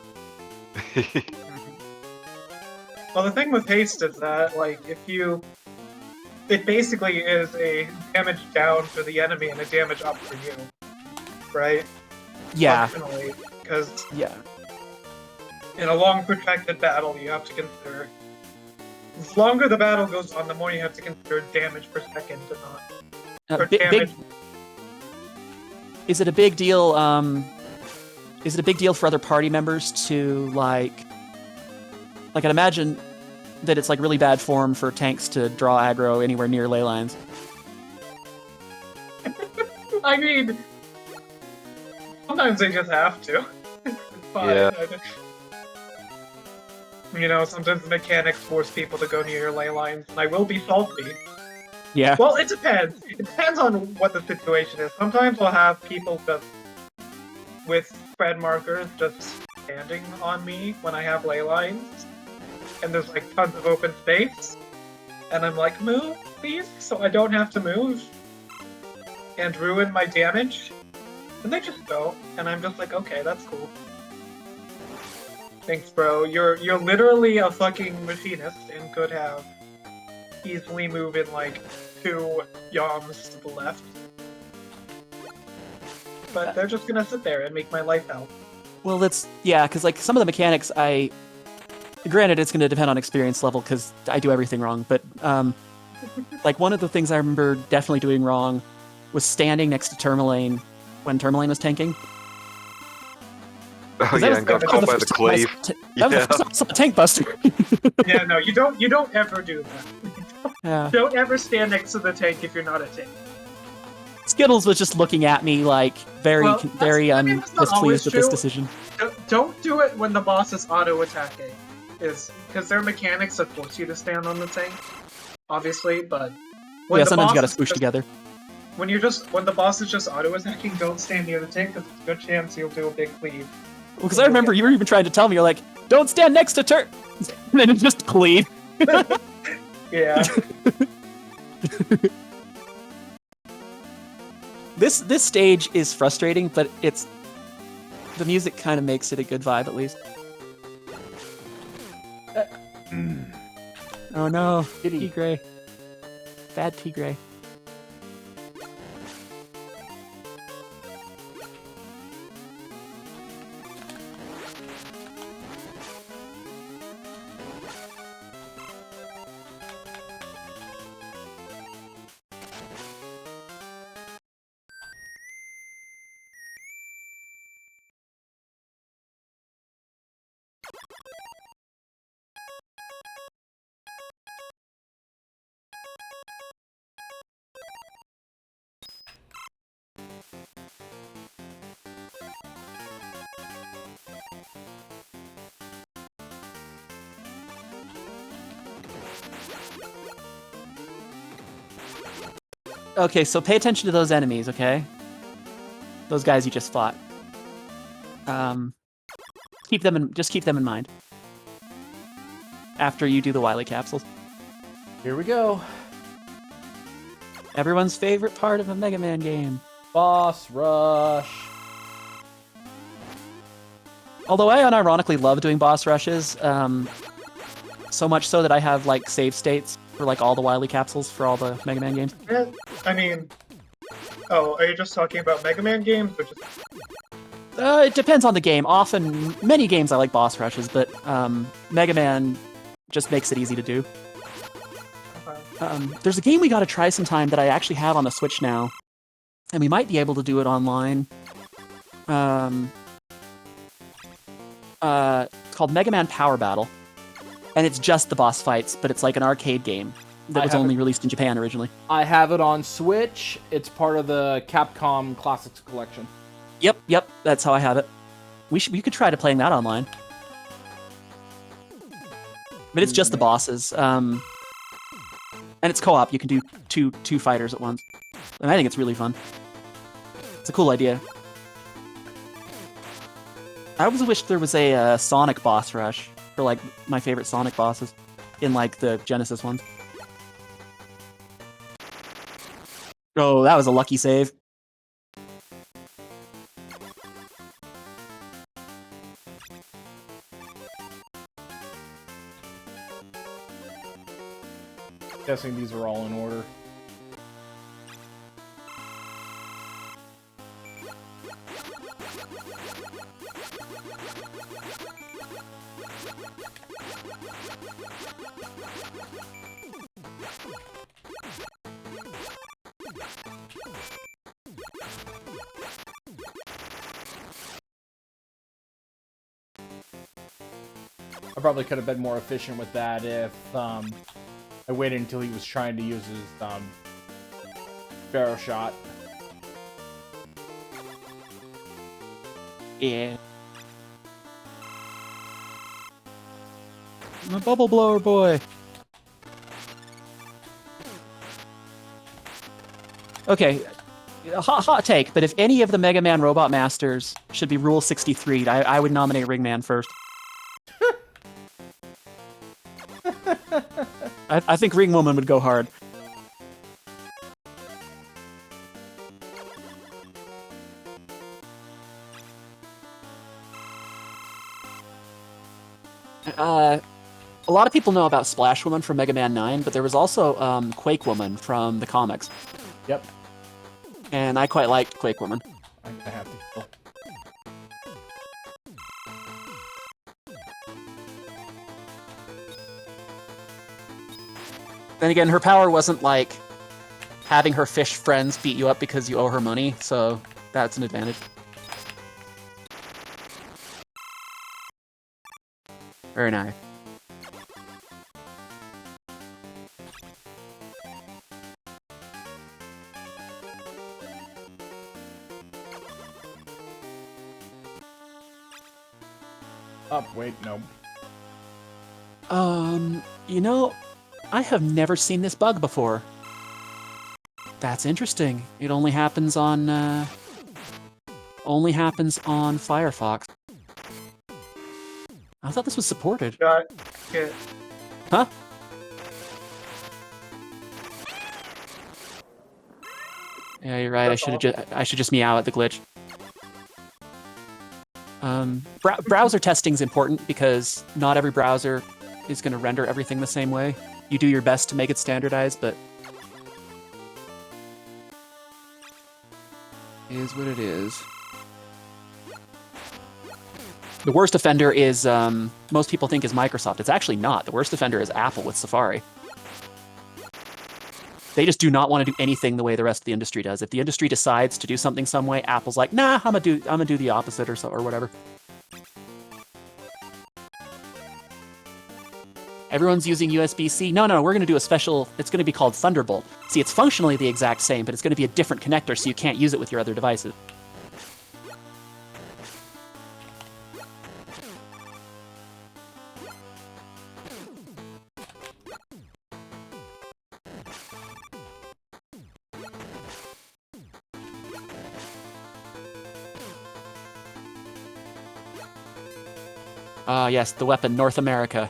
Well, the thing with haste is that, like, it basically is a damage down for the enemy and a damage up for you, right? Yeah. Functionally, because Yeah. in a long protracted battle, you have to consider. The longer the battle goes on, the more you have to consider damage per second and not. Or damage. Is it a big deal? Is it a big deal for other party members to like? I'd imagine that it's like really bad form for tanks to draw aggro anywhere near ley lines. I mean, sometimes they just have to. It's fine. Yeah. You know, sometimes the mechanics force people to go near your ley lines, and I will be salty. Yeah. Well, it depends. It depends on what the situation is. Sometimes I'll have people just with spread markers just standing on me when I have ley lines, and there's like tons of open space, and I'm like, move, please, so I don't have to move and ruin my damage. And they just go, and I'm just like, okay, that's cool. Thanks, bro. You're literally a fucking machinist and could have easily move in like 2 yawns to the left. But they're just gonna sit there and make my life hell. Well, because like some of the mechanics, granted it's going to depend on experience level because I do everything wrong. But like one of the things I remember definitely doing wrong was standing next to Tourmaline when Tourmaline was tanking. Oh yeah, and got caught by the cleave. That was the first time I saw a tank buster. Yeah, no, you don't ever do that. Yeah. Don't ever stand next to the tank if you're not a tank. Skittles was just looking at me like very Well, that's not always displeased with this true. decision. Don't do it when the boss is auto-attacking. Because their mechanics that force you to stand on the tank, obviously, but... Yeah, sometimes you gotta swoosh together. When the boss is just auto-attacking, don't stand near the tank, because it's a good chance you'll do a big cleave. Well, because I remember you were even trying to tell me, you're like, don't stand next to Tur... And then it just cleave. Yeah. This stage is frustrating, but the music kind of makes it a good vibe, at least. Oh no, Tigray. Bad Tigray. Okay, so pay attention to those enemies, okay? Those guys you just fought. Keep them in mind. After you do the Wily capsules. Here we go. Everyone's favorite part of a Mega Man game. Boss rush. Although I unironically love doing boss rushes, so much so that I have like save states for like all the Wily capsules for all the Mega Man games. Yeah, I mean... Oh, are you just talking about Mega Man games, or just... It depends on the game. Often, many games I like boss rushes, but Mega Man just makes it easy to do. There's a game we gotta try sometime that I actually have on the Switch now, and we might be able to do it online. It's called Mega Man Power Battle, and it's just the boss fights, but it's like an arcade game that was only released in Japan originally. I have it on Switch. It's part of the Capcom Classics collection. Yep, that's how I have it. We could try to playing that online. But it's just the bosses. And it's co-op. You can do two fighters at once. And I think it's really fun. It's a cool idea. I always wish there was a Sonic boss rush for like my favorite Sonic bosses in like the Genesis ones. Oh, that was a lucky save. Guessing these are all in order. I probably could have been more efficient with that if I waited until he was trying to use his Barrow shot. Yeah. I'm a bubble blower boy. Okay, hot take, but if any of the Mega Man Robot Masters should be Rule 63, I would nominate Ringman first. I think Ring Woman would go hard. A lot of people know about Splash Woman from Mega Man 9, but there was also Quake Woman from the comics. Yep. And I quite liked Quake Woman. I have to kill. Then again, her power wasn't like having her fish friends beat you up because you owe her money, so that's an advantage. Very nice. Wait, no. You know, I have never seen this bug before. That's interesting. It only happens on Firefox. I thought this was supported. Got it. Huh? Yeah, you're right. I should just meow at the glitch. Browser testing is important because not every browser is going to render everything the same way. You do your best to make it standardized, but it is what it is. The worst offender is, most people think is Microsoft. It's actually not. The worst offender is Apple with Safari. They just do not want to do anything the way the rest of the industry does. If the industry decides to do something some way, Apple's like, nah, I'm gonna do the opposite or whatever. Everyone's using USB-C. No, we're gonna do a special. It's gonna be called Thunderbolt. See, it's functionally the exact same, but it's gonna be a different connector, so you can't use it with your other devices. Yes, the weapon, North America.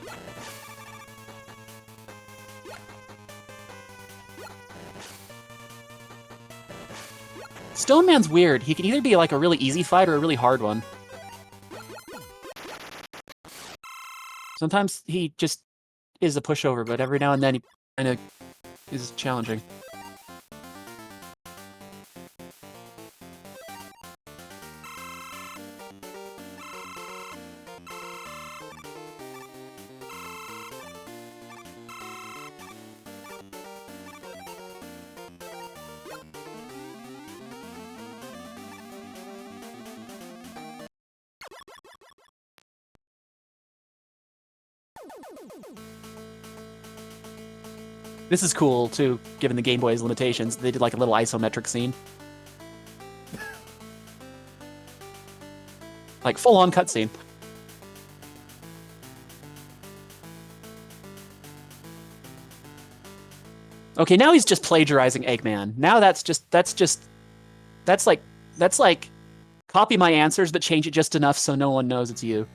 Stone Man's weird. He can either be like a really easy fight or a really hard one. Sometimes he just is a pushover, but every now and then he kind of is challenging. This is cool, too, given the Game Boy's limitations. They did like a little isometric scene. Like, full-on cutscene. Okay, now he's just plagiarizing Eggman. Now that's like copy my answers, but change it just enough so no one knows it's you.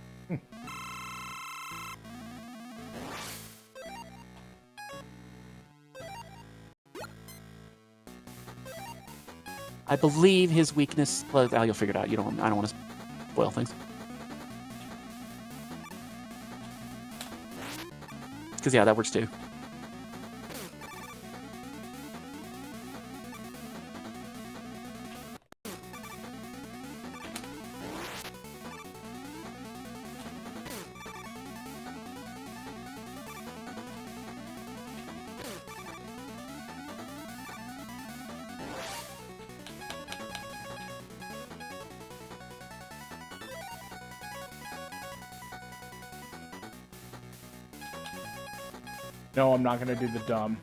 I believe his weakness. Well, you'll figure it out. I don't want to spoil things. Because yeah, that works too. No, I'm not gonna do the dumb.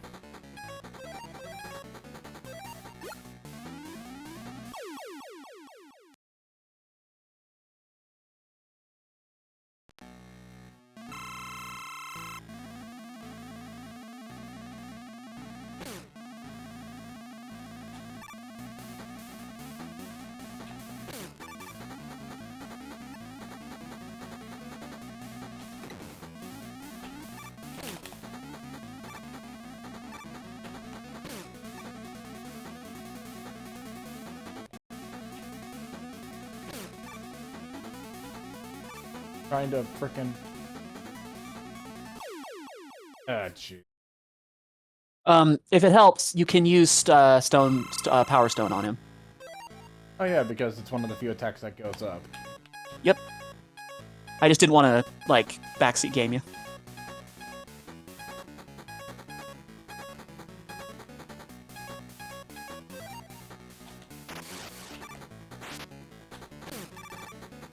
Trying to frickin'. Gee. If it helps, you can use Power Stone on him. Oh yeah, because it's one of the few attacks that goes up. Yep. I just didn't want to, like, backseat game you.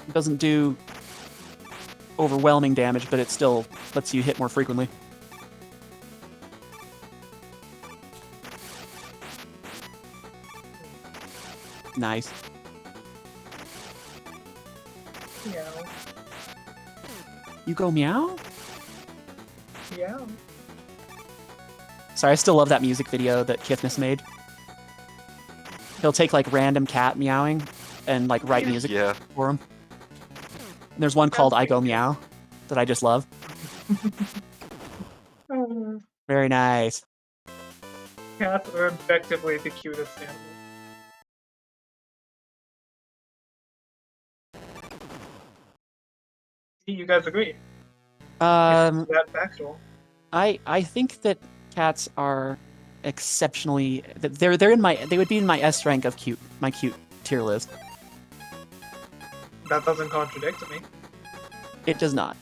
It doesn't do overwhelming damage, but it still lets you hit more frequently. Nice. Meow. You go meow? Yeah. Sorry, I still love that music video that Kithnis made. He'll take like random cat meowing and like write music Yeah. for him. And there's one called I Go Meow that I just love. Very nice. Cats are objectively the cutest animal. You guys agree? That factual. I think that cats are exceptionally they would be in my S rank of cute, my cute tier list. That doesn't contradict me. It does not.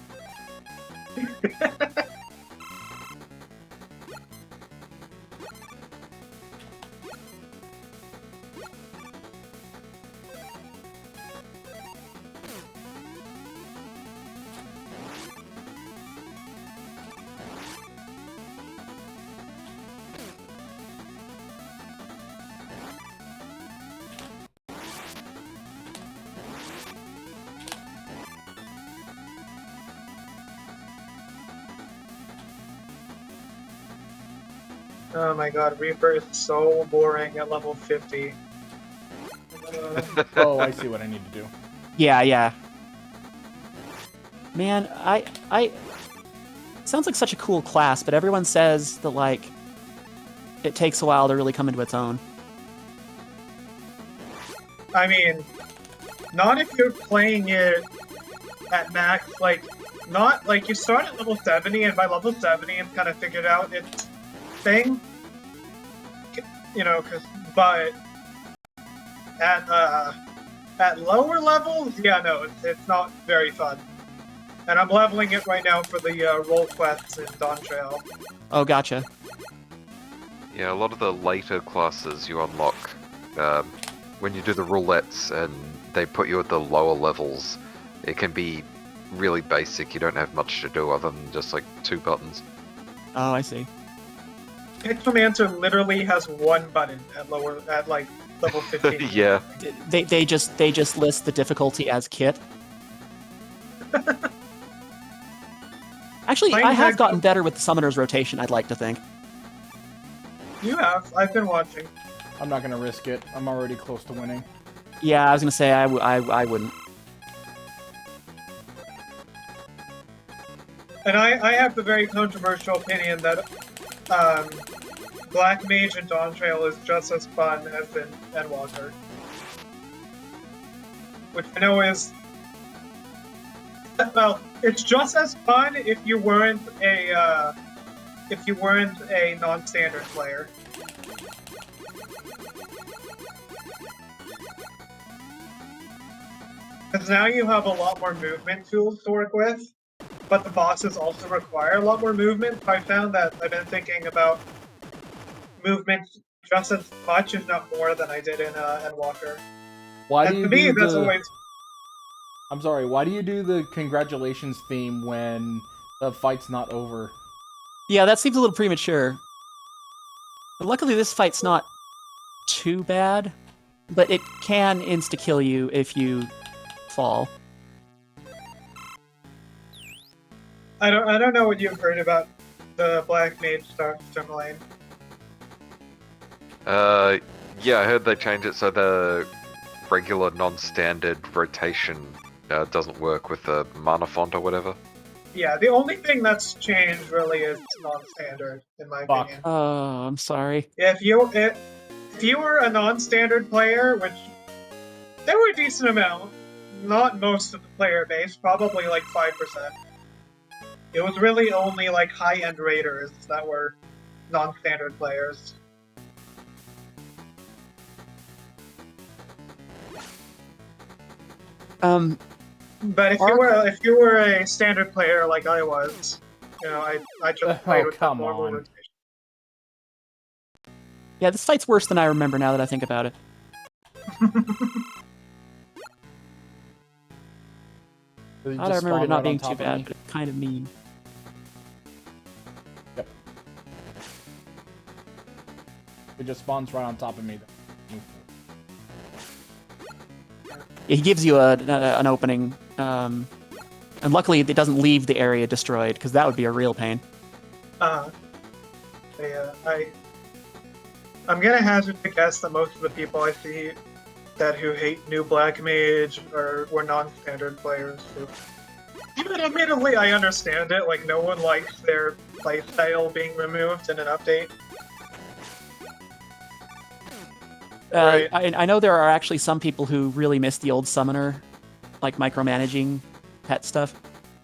Oh my god, Reaper is so boring at level 50. Oh, I see what I need to do. Yeah. Man, I sounds like such a cool class, but everyone says that like it takes a while to really come into its own. I mean, not if you're playing it at max, like, not, like, you start at level 70, and by level 70, it's kind of figured out its thing. You know, but at lower levels, yeah, no, it's not very fun. And I'm leveling it right now for the role quests in Dawn Trail. Oh, gotcha. Yeah, a lot of the later classes you unlock when you do the roulettes and they put you at the lower levels. It can be really basic. You don't have much to do other than just like 2 buttons. Oh, I see. Pixelmancer literally has 1 button at like level 15. Yeah. They just list the difficulty as kit. Actually, I have gotten better with the summoner's rotation, I'd like to think. You have. I've been watching. I'm not gonna risk it. I'm already close to winning. Yeah, I was gonna say I wouldn't. And I have the very controversial opinion that Black Mage and Dawn Trail is just as fun as in Endwalker. Which I know is... Well, it's just as fun if you weren't a non-standard player. Because now you have a lot more movement tools to work with, but the bosses also require a lot more movement. I found that I've been thinking about movement just as much, if not more, than I did in Endwalker. Why and do you to me, do that's the... always... I'm sorry, why do you do the congratulations theme when the fight's not over? Yeah, that seems a little premature. But luckily this fight's not too bad, but it can insta-kill you if you fall. I don't know what you've heard about the Black Mage stuff, Timberlane. Yeah, I heard they changed it so the regular non-standard rotation doesn't work with the mana font or whatever. Yeah, the only thing that's changed really is non-standard, in my opinion. Oh, I'm sorry. If you were a non-standard player, which there were a decent amount, not most of the player base, probably like 5%. It was really only like high-end raiders that were non-standard players. But if you were a standard player like I was, you know, I just played with the normal rotation. Yeah, this fight's worse than I remember now that I think about it. So you I just remembered spawn it not right on being top too of bad, me? but it's kind of mean. Yep. It just spawns right on top of me. Yeah, he gives you an opening, and luckily it doesn't leave the area destroyed, because that would be a real pain. Yeah, I'm gonna hazard to guess that most of the people I see who hate new Black Mage were non-standard players. So. Admittedly, I understand it. Like, no one likes their playstyle being removed in an update. Right. I know there are actually some people who really miss the old summoner, like micromanaging pet stuff.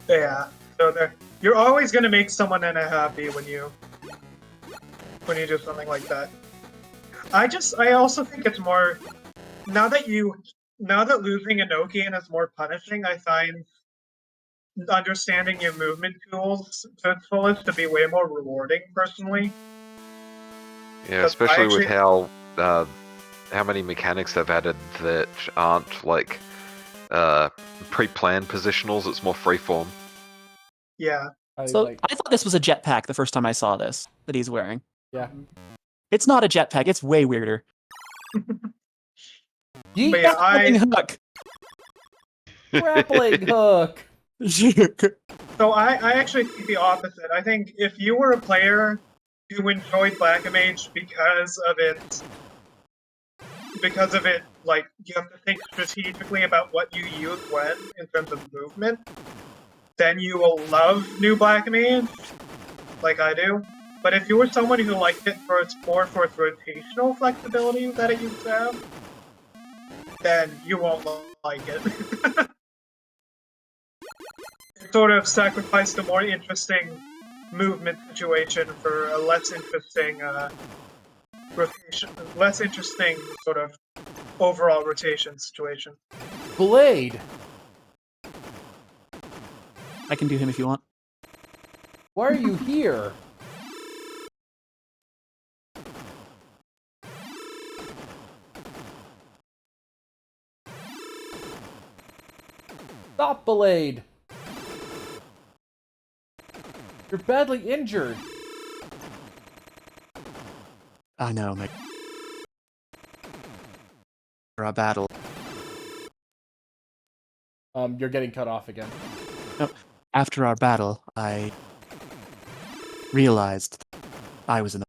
Yeah. So you're always gonna make someone unhappy when you do something like that. I also think it's more now that losing Enochian is more punishing. I find understanding your movement tools to its fullest to be way more rewarding, personally. Yeah, especially with how many mechanics they've added that aren't like pre-planned positionals. It's more freeform. Yeah. I thought this was a jetpack the first time I saw this that he's wearing. Yeah. It's not a jetpack. It's way weirder. Grappling hook. Grappling hook. So I actually think the opposite. I think if you were a player who enjoyed Black Mage because of it, like, you have to think strategically about what you use when in terms of movement, then you will love new Black Mage, like I do. But if you were someone who liked it for its rotational flexibility that it used to have, then you won't like it. It sort of sacrificed a more interesting movement situation for a less interesting sort of overall rotation situation. Blade! I can do him if you want. Why are you here? Stop, Blade! You're badly injured. I know, mate. For a battle. You're getting cut off again. No, after our battle, I realized I was in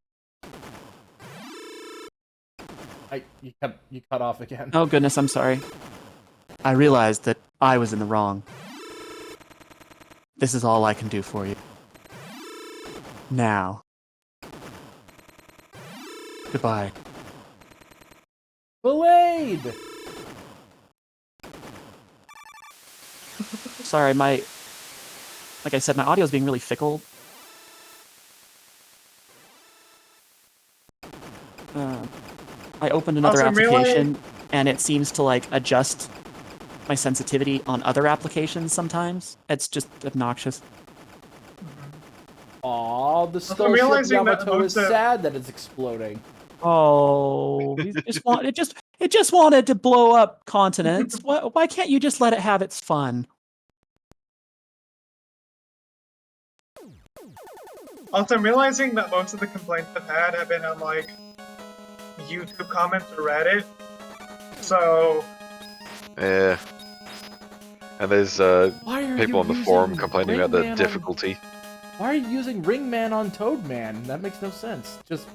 the... You cut off again. Oh goodness, I'm sorry. I realized that I was in the wrong. This is all I can do for you. Now. Goodbye. Blade! Sorry, like I said, my audio is being really fickle. I opened another application, and it seems to, like, adjust my sensitivity on other applications sometimes. It's just obnoxious. Aw, the skull ship Yamato is sad that it's exploding. Oh, it just wanted to blow up continents. Why can't you just let it have its fun? Also, I'm realizing that most of the complaints I've had have been on, like, YouTube comments or Reddit. So... Yeah. And there's people on the forum complaining about the difficulty. Why are you using Ringman on Toadman? That makes no sense. Just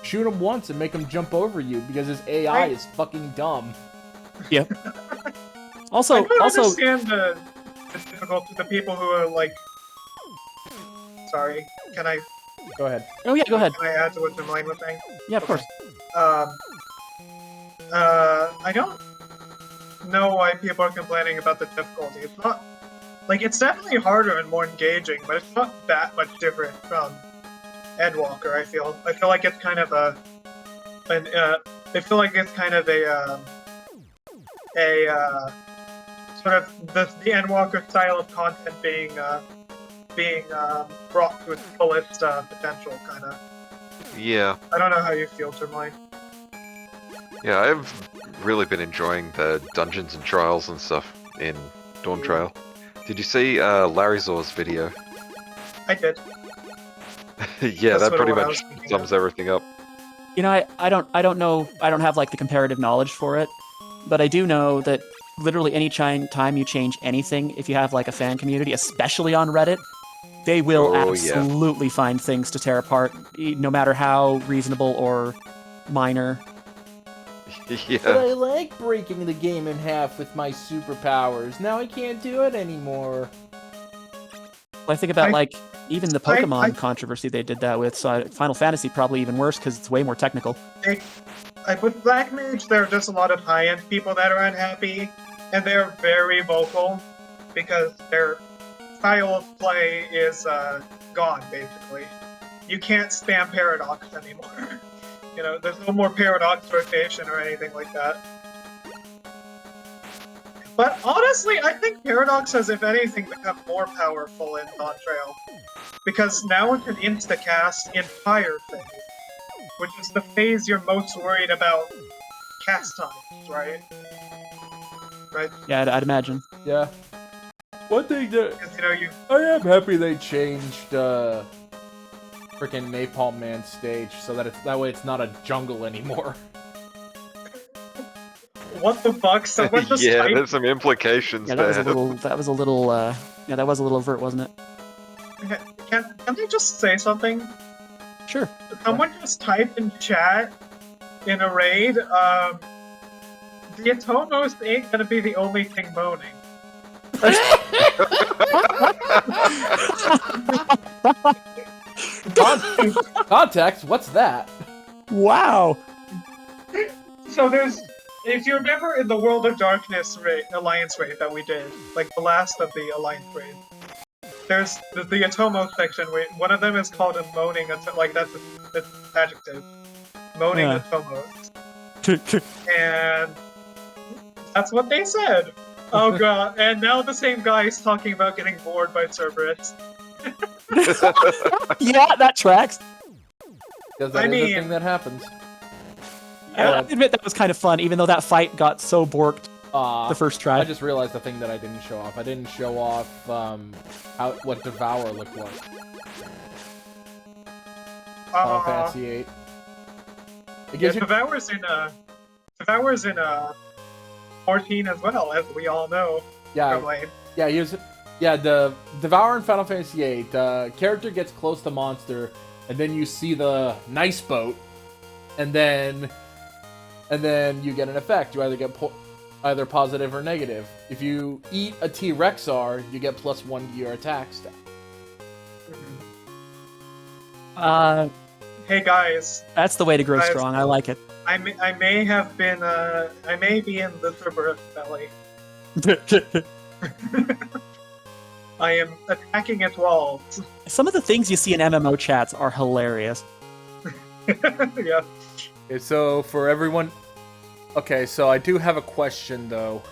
shoot him once and make him jump over you because his AI is fucking dumb. Yep. Also, I don't understand the difficulty. The people who are like, sorry, can I? Go ahead. Oh yeah, go ahead. Can I add to what Jermaine was saying? Yeah, of course. I don't know why people are complaining about the difficulty. It's not like it's definitely harder and more engaging, but it's not that much different from Endwalker. I feel like it's kind of a sort of the Endwalker style of content being brought to its fullest potential, kind of. Yeah. I don't know how you feel, Jermaine. Yeah, I've really been enjoying the dungeons and trials and stuff in Dawn Trail. Did you see Larry Zor's video? I did. Yeah, That's that what pretty I much was thinking sums of. everything up. You know, I don't know. I don't have like the comparative knowledge for it, but I do know that literally any time you change anything, if you have like a fan community, especially on Reddit, they will Oh, yeah. absolutely find things to tear apart, no matter how reasonable or minor. But Yeah. I like breaking the game in half with my superpowers. Now I can't do it anymore. I think about I- like even the I- Pokemon controversy they did that with. So Final Fantasy probably even worse because it's way more technical. With Black Mage, there are just a lot of high-end people that are unhappy, and they're very vocal because their style of play is gone, basically. You can't spam Paradox anymore. You know, there's no more Paradox rotation or anything like that. But honestly, I think Paradox has, if anything, become more powerful in Dawn-Trail. Because now it can insta-cast in Fire Phase, which is the phase you're most worried about cast times, right? Right? Yeah, I'd imagine. Yeah. One thing that Because, you know, I am happy they changed freaking Napalm Man's stage so that way it's not a jungle anymore. what the fuck? So what the Yeah, type? there's some implications Yeah, that was there. a little. That was a little. Yeah, that was a little overt, wasn't it? Can I just say something? Sure. Someone just typed in chat in a raid, the Atomos ain't gonna be the only thing moaning. Context? What's that? Wow. So if you remember in the World of Darkness Alliance raid that we did, like the last of the Alliance raid, there's the Atomo section where one of them is called a moaning, like that's adjective. Moaning Yeah. Atomos. And that's what they said. Oh god, and now the same guy is talking about getting bored by Cerberus. Yeah, that tracks. Because that I is mean- a thing that happens. I admit that was kind of fun, even though that fight got so borked the first try. I just realized the thing that I didn't show off. I didn't show off what Devour looked like. Final Fantasy VIII. It Yeah, gives you Devour's in 14 as well, as we all know. yeah. From Lane. The Devour in Final Fantasy VIII, character gets close to monster, and then you see the nice boat, and then you get an effect. You either get either positive or negative. If you eat a T-Rexar, you get +1 to your attack stat. Hey guys, That's the way to grow Guys. strong. I like it. I may have been I may be in the Cerberus belly. I am attacking its walls. Some of the things you see in MMO chats are hilarious. Yeah. Okay, so for everyone... Okay, so I do have a question, though.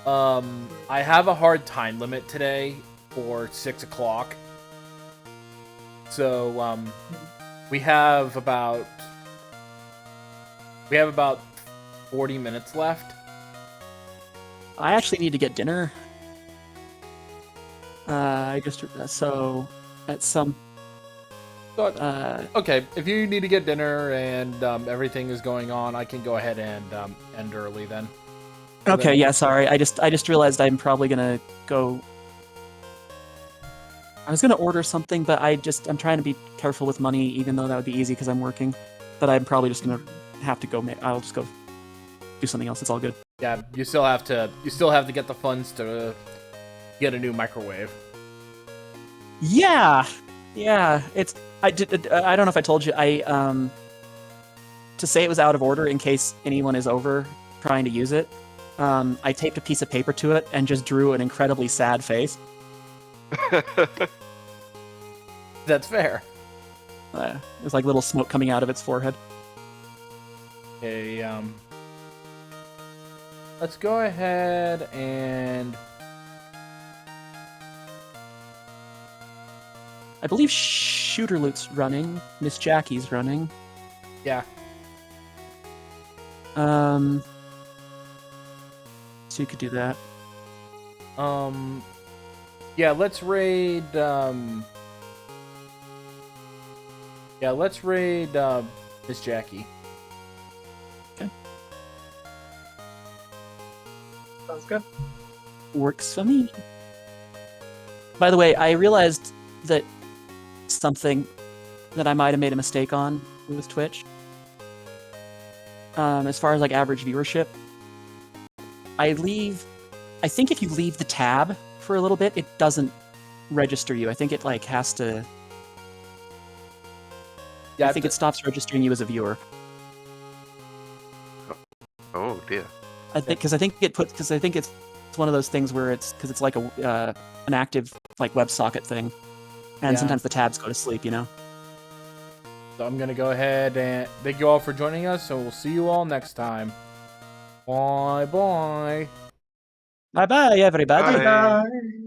I have a hard time limit today for 6 o'clock. So, we have about 40 minutes left. I actually need to get dinner. I just so at some. So, okay, if you need to get dinner and everything is going on, I can go ahead and end early then. Okay, yeah, sorry. I just realized I'm probably gonna go. I was gonna order something, but I'm trying to be careful with money, even though that would be easy because I'm working. But I'm probably just gonna have to go. I'll just go do something else. It's all good. Yeah, you still have to get the funds to get a new microwave. Yeah. It's I don't know if I told you to say it was out of order in case anyone is over trying to use it. I taped a piece of paper to it and just drew an incredibly sad face. That's fair. There's like little smoke coming out of its forehead. Okay, let's go ahead and... I believe Shooter Loot's running. Miss Jackie's running. Yeah. So you could do that. Yeah, let's raid, Miss Jackie. Sounds good. Works for me. By the way, I realized that something that I might have made a mistake on with Twitch. As far as like average viewership, I think if you leave the tab for a little bit, it doesn't register you. I think it like has to. Yeah, I think it stops registering you as a viewer. Oh dear. I think because I think it's one of those things where it's like a an active like WebSocket thing, and Yeah. sometimes the tabs go to sleep. You know. So I'm gonna go ahead and thank you all for joining us, and we'll see you all next time. Bye bye. Bye bye, everybody. Bye. Bye.